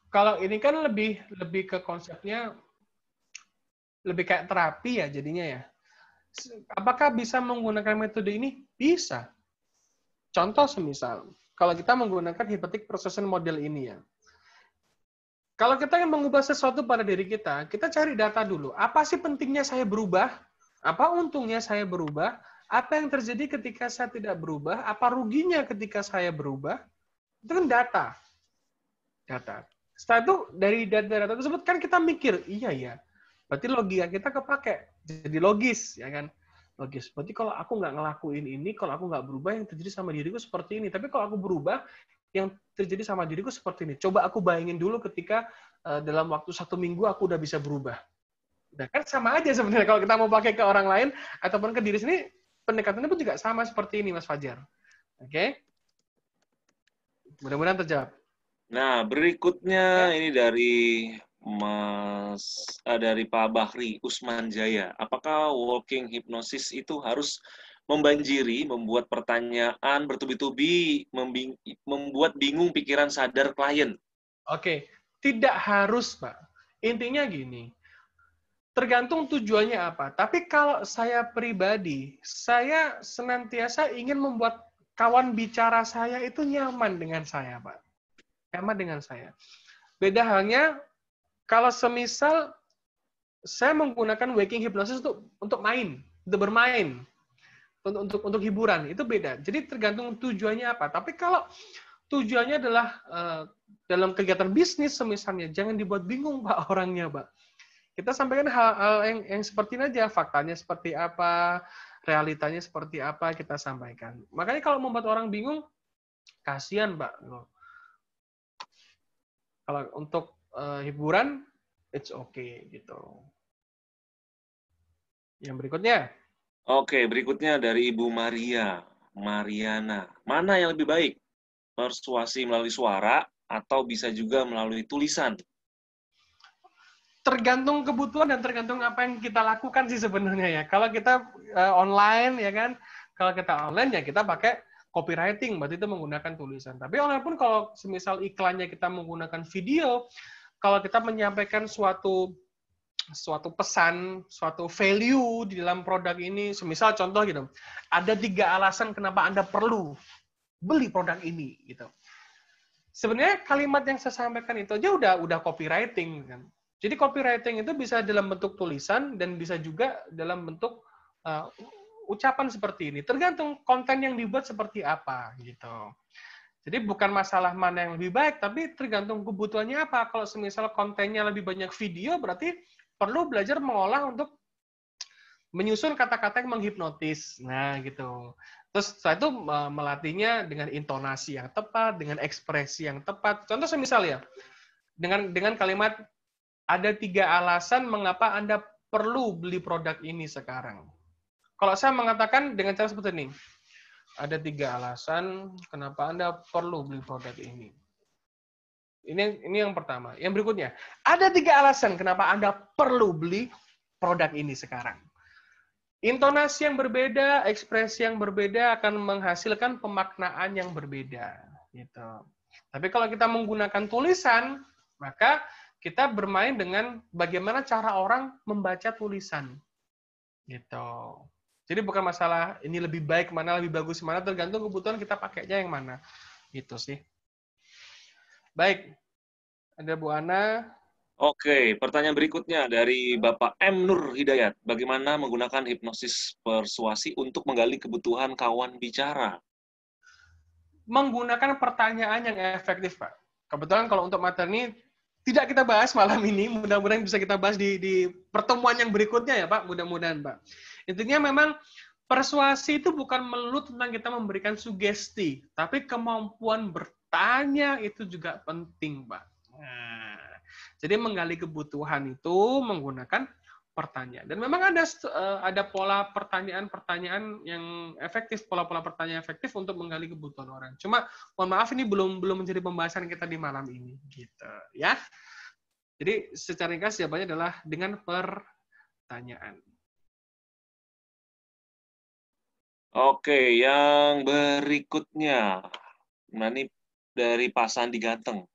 A: Kalau ini kan lebih ke konsepnya lebih kayak terapi ya jadinya ya. Apakah bisa menggunakan metode ini? Bisa. Contoh semisal, kalau kita menggunakan hypnotic persuasion model ini ya. Kalau kita ingin mengubah sesuatu pada diri kita cari data dulu. Apa sih pentingnya saya berubah? Apa untungnya saya berubah? Apa yang terjadi ketika saya tidak berubah? Apa ruginya ketika saya berubah? Itu kan data. Setelah itu, dari data-data tersebut kan kita mikir, iya ya, berarti logika kita kepake. Jadi logis, ya kan? Logis. Berarti kalau aku nggak ngelakuin ini, kalau aku nggak berubah, yang terjadi sama diriku seperti ini. Tapi kalau aku berubah, yang terjadi sama diriku seperti ini. Coba aku bayangin dulu ketika dalam waktu 1 minggu aku udah bisa berubah. Nah, kan sama aja sebenarnya kalau kita mau pakai ke orang lain, ataupun ke diri sendiri, pendekatannya pun juga sama seperti ini, Mas Fajar. Oke? Mudah-mudahan terjawab.
H: Nah, berikutnya ini dari dari Pak Bahri Usman Jaya. Apakah walking hypnosis itu harus membanjiri, membuat pertanyaan bertubi-tubi, membuat bingung pikiran sadar klien?
A: Oke, tidak harus, Pak. Intinya gini, tergantung tujuannya apa. Tapi kalau saya pribadi, saya senantiasa ingin membuat kawan bicara saya itu nyaman dengan saya, Pak. Nyaman dengan saya. Beda halnya, kalau semisal saya menggunakan waking hypnosis untuk main, untuk bermain, untuk hiburan, itu beda. Jadi tergantung tujuannya apa. Tapi kalau tujuannya adalah dalam kegiatan bisnis semisalnya, jangan dibuat bingung Pak orangnya, Pak. Kita sampaikan hal-hal yang seperti ini aja, faktanya seperti apa, realitanya seperti apa, kita sampaikan. Makanya kalau membuat orang bingung, kasihan Pak. Kalau untuk hiburan, it's okay gitu. Yang berikutnya.
H: Oke, berikutnya dari Ibu Mariana. Mana yang lebih baik? Persuasi melalui suara atau bisa juga melalui tulisan?
A: Tergantung kebutuhan dan tergantung apa yang kita lakukan sih sebenarnya ya. Kalau kita online ya kan, kalau kita online ya kita pakai copywriting, berarti itu menggunakan tulisan. Tapi online pun kalau semisal iklannya kita menggunakan video, kalau kita menyampaikan suatu pesan, suatu value di dalam produk ini, semisal contoh gitu, ada 3 alasan kenapa Anda perlu beli produk ini gitu. Sebenarnya kalimat yang saya sampaikan itu aja udah copywriting kan. Jadi copywriting itu bisa dalam bentuk tulisan dan bisa juga dalam bentuk ucapan seperti ini. Tergantung konten yang dibuat seperti apa gitu. Jadi bukan masalah mana yang lebih baik, tapi tergantung kebutuhannya apa. Kalau semisal kontennya lebih banyak video, berarti perlu belajar mengolah untuk menyusun kata-kata yang menghipnotis. Nah, gitu. Terus setelah itu melatihnya dengan intonasi yang tepat, dengan ekspresi yang tepat. Contoh semisal ya, dengan kalimat, ada 3 alasan mengapa Anda perlu beli produk ini sekarang. Kalau saya mengatakan dengan cara seperti ini, ada 3 alasan kenapa Anda perlu beli produk ini. Ini yang pertama. Yang berikutnya, ada 3 alasan kenapa Anda perlu beli produk ini sekarang. Intonasi yang berbeda, ekspresi yang berbeda akan menghasilkan pemaknaan yang berbeda. Gitu. Tapi kalau kita menggunakan tulisan, maka kita bermain dengan bagaimana cara orang membaca tulisan. Gitu. Jadi bukan masalah ini lebih baik mana, lebih bagus mana, tergantung kebutuhan kita pakainya yang mana. Gitu sih. Baik. Ada Bu Ana.
H: Oke, pertanyaan berikutnya dari Bapak M. Nur Hidayat. Bagaimana menggunakan hipnosis persuasi untuk menggali kebutuhan kawan bicara?
A: Menggunakan pertanyaan yang efektif, Pak. Kebetulan kalau untuk materi ini tidak kita bahas malam ini, mudah-mudahan bisa kita bahas di pertemuan yang berikutnya ya, Pak. Mudah-mudahan, Pak. Intinya memang persuasi itu bukan melulu tentang kita memberikan sugesti, tapi kemampuan bertanya itu juga penting, Pak. Nah, jadi menggali kebutuhan itu menggunakan pertanyaan. Dan memang ada pola pertanyaan-pertanyaan yang efektif, pola-pola pertanyaan efektif untuk menggali kebutuhan orang. Cuma mohon maaf ini belum menjadi pembahasan kita di malam ini, gitu ya. Jadi secara ringkas jawabannya adalah dengan pertanyaan.
H: Oke, yang berikutnya. Nah, ini dari Pak Sandi Ganteng.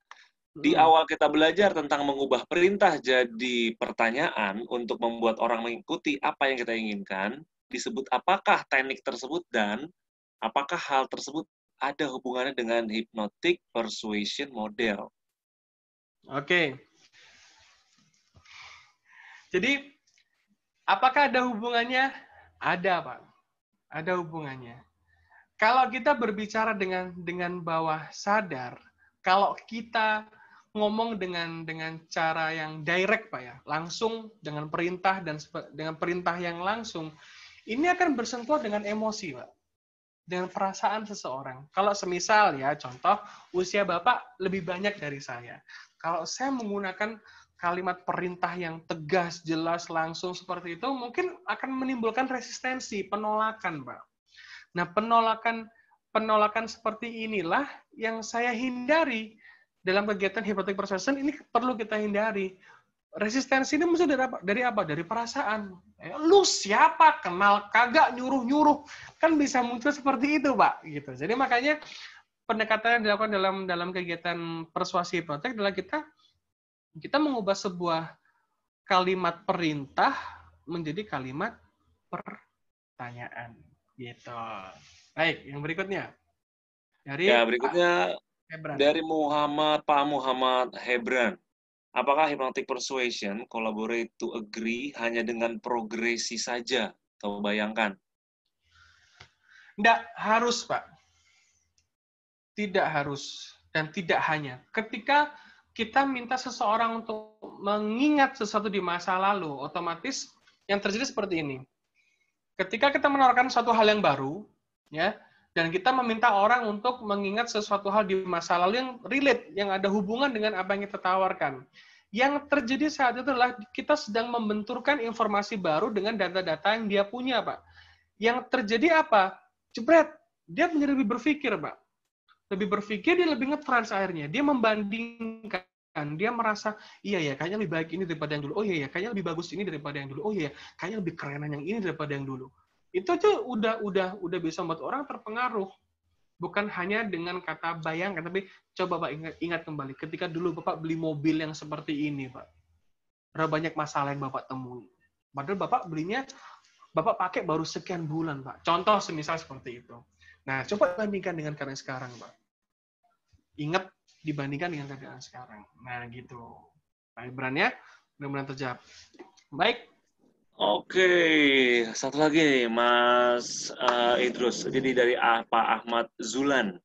H: Di awal kita belajar tentang mengubah perintah jadi pertanyaan untuk membuat orang mengikuti apa yang kita inginkan, disebut apakah teknik tersebut dan apakah hal tersebut ada hubungannya dengan hypnotic persuasion model?
A: Oke. Jadi, apakah ada hubungannya? Ada, Pak. Ada hubungannya. Kalau kita berbicara dengan bawah sadar, kalau kita ngomong dengan cara yang direct, Pak ya, langsung dengan perintah dan dengan perintah yang langsung, ini akan bersentuhan dengan emosi, Pak, dengan perasaan seseorang. Kalau semisal ya, contoh usia Bapak lebih banyak dari saya. Kalau saya menggunakan kalimat perintah yang tegas, jelas, langsung seperti itu, mungkin akan menimbulkan resistensi, penolakan, Pak. Nah, penolakan seperti inilah yang saya hindari dalam kegiatan hypnotic persuasion. Ini perlu kita hindari. Resistensi ini mesti dari apa? Dari perasaan. Lu siapa? Kenal kagak, nyuruh-nyuruh. Kan bisa muncul seperti itu, Pak. Gitu. Jadi makanya pendekatan yang dilakukan dalam kegiatan persuasi hipnotik adalah kita mengubah sebuah kalimat perintah menjadi kalimat pertanyaan. Gitu. Baik, yang berikutnya.
H: Berikutnya dari Pak Muhammad Hebran. Apakah hypnotic persuasion collaborate to agree hanya dengan progresi saja? Atau bayangkan?
A: Tidak harus, Pak. Tidak harus. Dan tidak hanya. Ketika kita minta seseorang untuk mengingat sesuatu di masa lalu, otomatis yang terjadi seperti ini. Ketika kita menawarkan suatu hal yang baru, ya, dan kita meminta orang untuk mengingat sesuatu hal di masa lalu yang relate, yang ada hubungan dengan apa yang kita tawarkan. Yang terjadi saat itu adalah kita sedang membenturkan informasi baru dengan data-data yang dia punya, Pak. Yang terjadi apa? Jebret, dia menjadi lebih berpikir, Pak. Lebih berpikir, dia lebih nge-trans akhirnya. Dia membandingkan, dia merasa, iya ya, kayaknya lebih baik ini daripada yang dulu. Oh iya ya, kayaknya lebih bagus ini daripada yang dulu. Oh iya, kayaknya lebih kerenan yang ini daripada yang dulu. Itu aja udah bisa membuat orang terpengaruh. Bukan hanya dengan kata bayangkan, tapi coba Pak ingat kembali. Ketika dulu Bapak beli mobil yang seperti ini, Pak. Berapa banyak masalah yang Bapak temui. Padahal Bapak pakai baru sekian bulan, Pak. Contoh semisal seperti itu. Nah, coba bandingkan dengan keadaan sekarang, Pak. Ingat dibandingkan dengan keadaan sekarang. Nah, gitu. Pak Ibran ya, mudah-mudahan terjawab. Baik.
H: Oke, satu lagi nih, Mas Idrus. Jadi dari Pak Ahmad Zulan.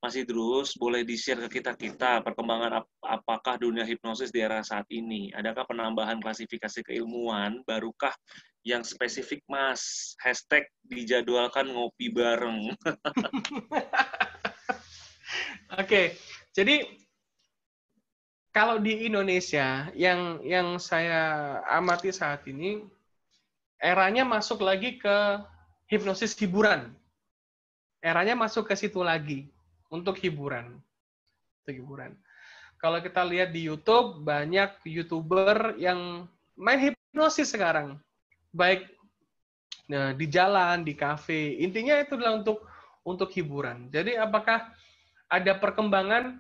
H: Mas Idrus, boleh di-share ke kita perkembangan apakah dunia hipnosis di era saat ini? Adakah penambahan klasifikasi keilmuan? Barukah yang spesifik, Mas? Hashtag dijadwalkan ngopi bareng.
A: Oke, jadi kalau di Indonesia yang saya amati saat ini, eranya masuk lagi ke hipnosis hiburan. Eranya masuk ke situ lagi untuk hiburan. Untuk hiburan. Kalau kita lihat di YouTube, banyak YouTuber yang main hipnosis sekarang. Baik di jalan, di kafe. Intinya itu adalah untuk hiburan. Jadi apakah ada perkembangan,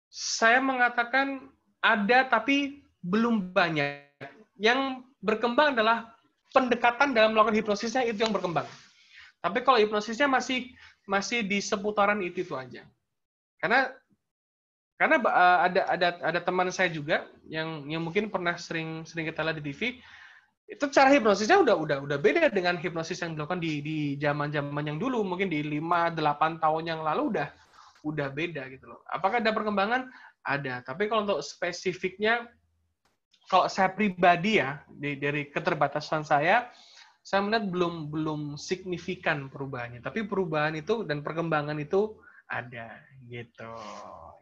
A: saya mengatakan ada tapi belum banyak. Yang berkembang adalah pendekatan dalam melakukan hipnosisnya, itu yang berkembang. Tapi kalau hipnosisnya masih di seputaran itu aja. Karena ada teman saya juga yang mungkin pernah sering kita lihat di TV, itu cara hipnosisnya udah beda dengan hipnosis yang dilakukan di zaman-zaman yang dulu, mungkin di 5-8 tahun yang lalu udah beda gitu loh. Apakah ada perkembangan? Ada. Tapi kalau untuk spesifiknya, kalau saya pribadi ya, dari keterbatasan saya melihat belum signifikan perubahannya. Tapi perubahan itu dan perkembangan itu ada gitu.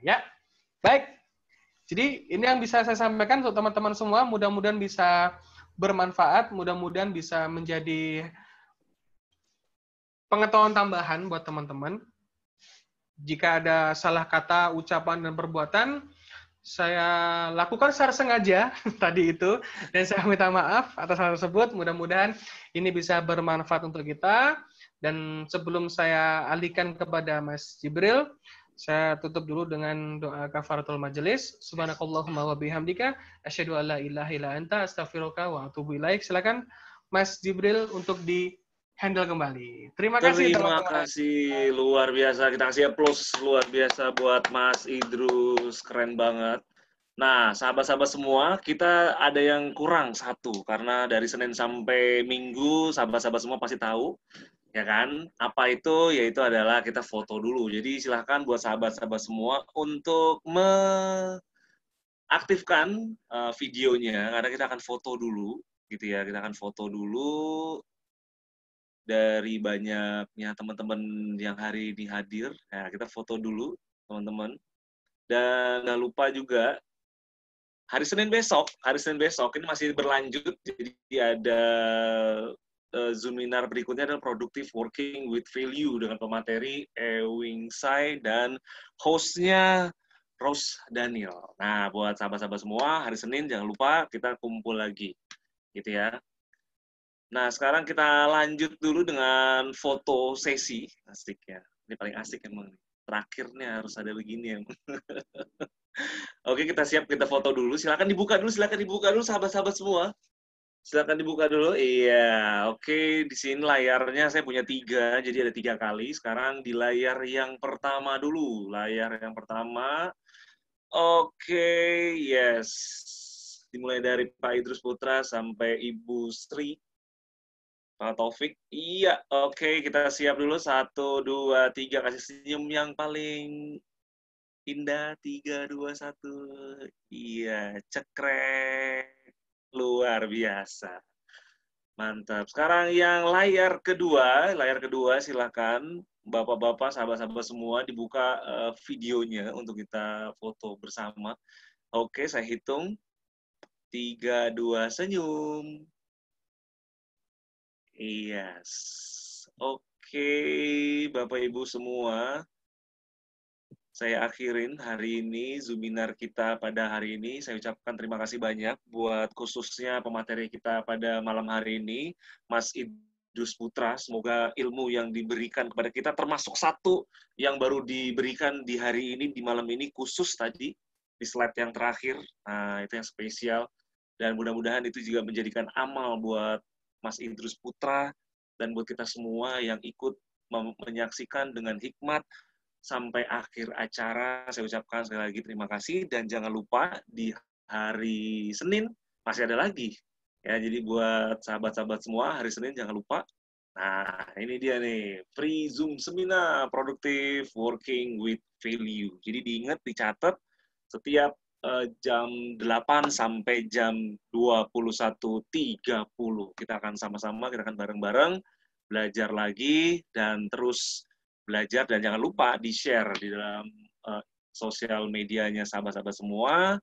A: Ya. Baik. Jadi ini yang bisa saya sampaikan untuk teman-teman semua, mudah-mudahan bisa bermanfaat, mudah-mudahan bisa menjadi pengetahuan tambahan buat teman-teman. Jika ada salah kata, ucapan, dan perbuatan, saya lakukan secara sengaja tadi itu, dan saya minta maaf atas hal tersebut. Mudah-mudahan ini bisa bermanfaat untuk kita. Dan sebelum saya alihkan kepada Mas Jibril, saya tutup dulu dengan doa kafaratul majelis. Subhanakallahumma wa bihamdika asyhadu an la ilaha illa anta astaghfiruka wa atubu ilaik. Silakan Mas Jibril untuk di handle kembali. Terima kasih teman-teman.
H: Terima kasih, luar biasa. Kita kasih aplaus luar biasa buat Mas Idrus, keren banget. Nah, sahabat-sahabat semua, kita ada yang kurang satu, karena dari Senin sampai Minggu, sahabat-sahabat semua pasti tahu, ya kan? Apa itu? Yaitu adalah kita foto dulu. Jadi silahkan buat sahabat-sahabat semua untuk mengaktifkan videonya, karena kita akan foto dulu, gitu ya. Kita akan foto dulu dari banyaknya teman-teman yang hari ini hadir. Nah, kita foto dulu, teman-teman. Dan jangan lupa juga, hari Senin besok ini masih berlanjut, jadi ada Zoominar berikutnya adalah Productive Working with Value dengan pemateri Ewing Sai dan hostnya Rose Daniel. Nah, buat sahabat-sahabat semua, hari Senin jangan lupa kita kumpul lagi, gitu ya. Nah, sekarang kita lanjut dulu dengan foto sesi. Asik ya. Ini paling asik emang. Terakhirnya harus ada begini emang. Oke, kita siap, kita foto dulu. Silakan dibuka dulu sahabat-sahabat semua. Silakan dibuka dulu. Iya, oke. Di sini layarnya saya punya 3, jadi ada 3 kali. Sekarang di layar yang pertama dulu. Layar yang pertama. Oke, yes. Dimulai dari Pak Idrus Putra sampai Ibu Sri. Pak Taufik, iya, oke, kita siap dulu, 1, 2, 3, kasih senyum yang paling indah, 3, 2, 1, iya, cekrek, luar biasa, mantap. Sekarang yang layar kedua silakan, bapak-bapak, sahabat-sahabat semua, dibuka videonya untuk kita foto bersama. Oke, saya hitung, 3, 2, senyum. Yes. Oke, Bapak Ibu semua. Saya akhirin hari ini Zoominar kita pada hari ini. Saya ucapkan terima kasih banyak buat khususnya pemateri kita pada malam hari ini, Mas Idrus Putra. Semoga ilmu yang diberikan kepada kita, termasuk satu yang baru diberikan di hari ini, di malam ini, khusus tadi, di slide yang terakhir. Nah, itu yang spesial. Dan mudah-mudahan itu juga menjadikan amal buat Mas Idrus Putra, dan buat kita semua yang ikut menyaksikan dengan hikmat sampai akhir acara. Saya ucapkan sekali lagi terima kasih, dan jangan lupa di hari Senin masih ada lagi. Ya, jadi buat sahabat-sahabat semua, hari Senin jangan lupa. Nah, ini dia nih, free Zoom seminar Productive Working with Value. Jadi diingat, dicatat, setiap jam 8 sampai jam 21.30. Kita akan sama-sama, kita akan bareng-bareng belajar lagi dan terus belajar, dan jangan lupa di-share di dalam sosial medianya sahabat-sahabat semua.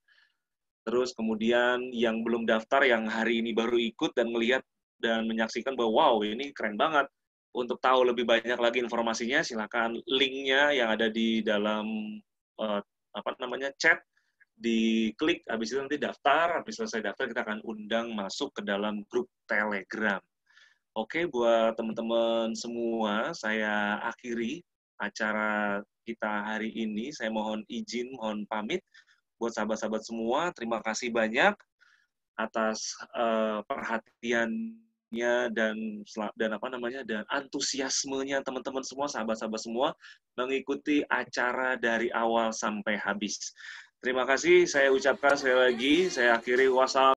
H: Terus kemudian yang belum daftar, yang hari ini baru ikut dan melihat dan menyaksikan bahwa wow, ini keren banget. Untuk tahu lebih banyak lagi informasinya, silakan linknya yang ada di dalam chat, diklik, habis itu nanti daftar, habis selesai daftar kita akan undang masuk ke dalam grup Telegram. Oke, buat teman-teman semua, saya akhiri acara kita hari ini. Saya mohon izin, mohon pamit. Buat sahabat-sahabat semua, terima kasih banyak atas perhatiannya dan antusiasmenya teman-teman semua, sahabat-sahabat semua mengikuti acara dari awal sampai habis. Terima kasih, saya ucapkan sekali lagi, saya akhiri wassalamualaikum.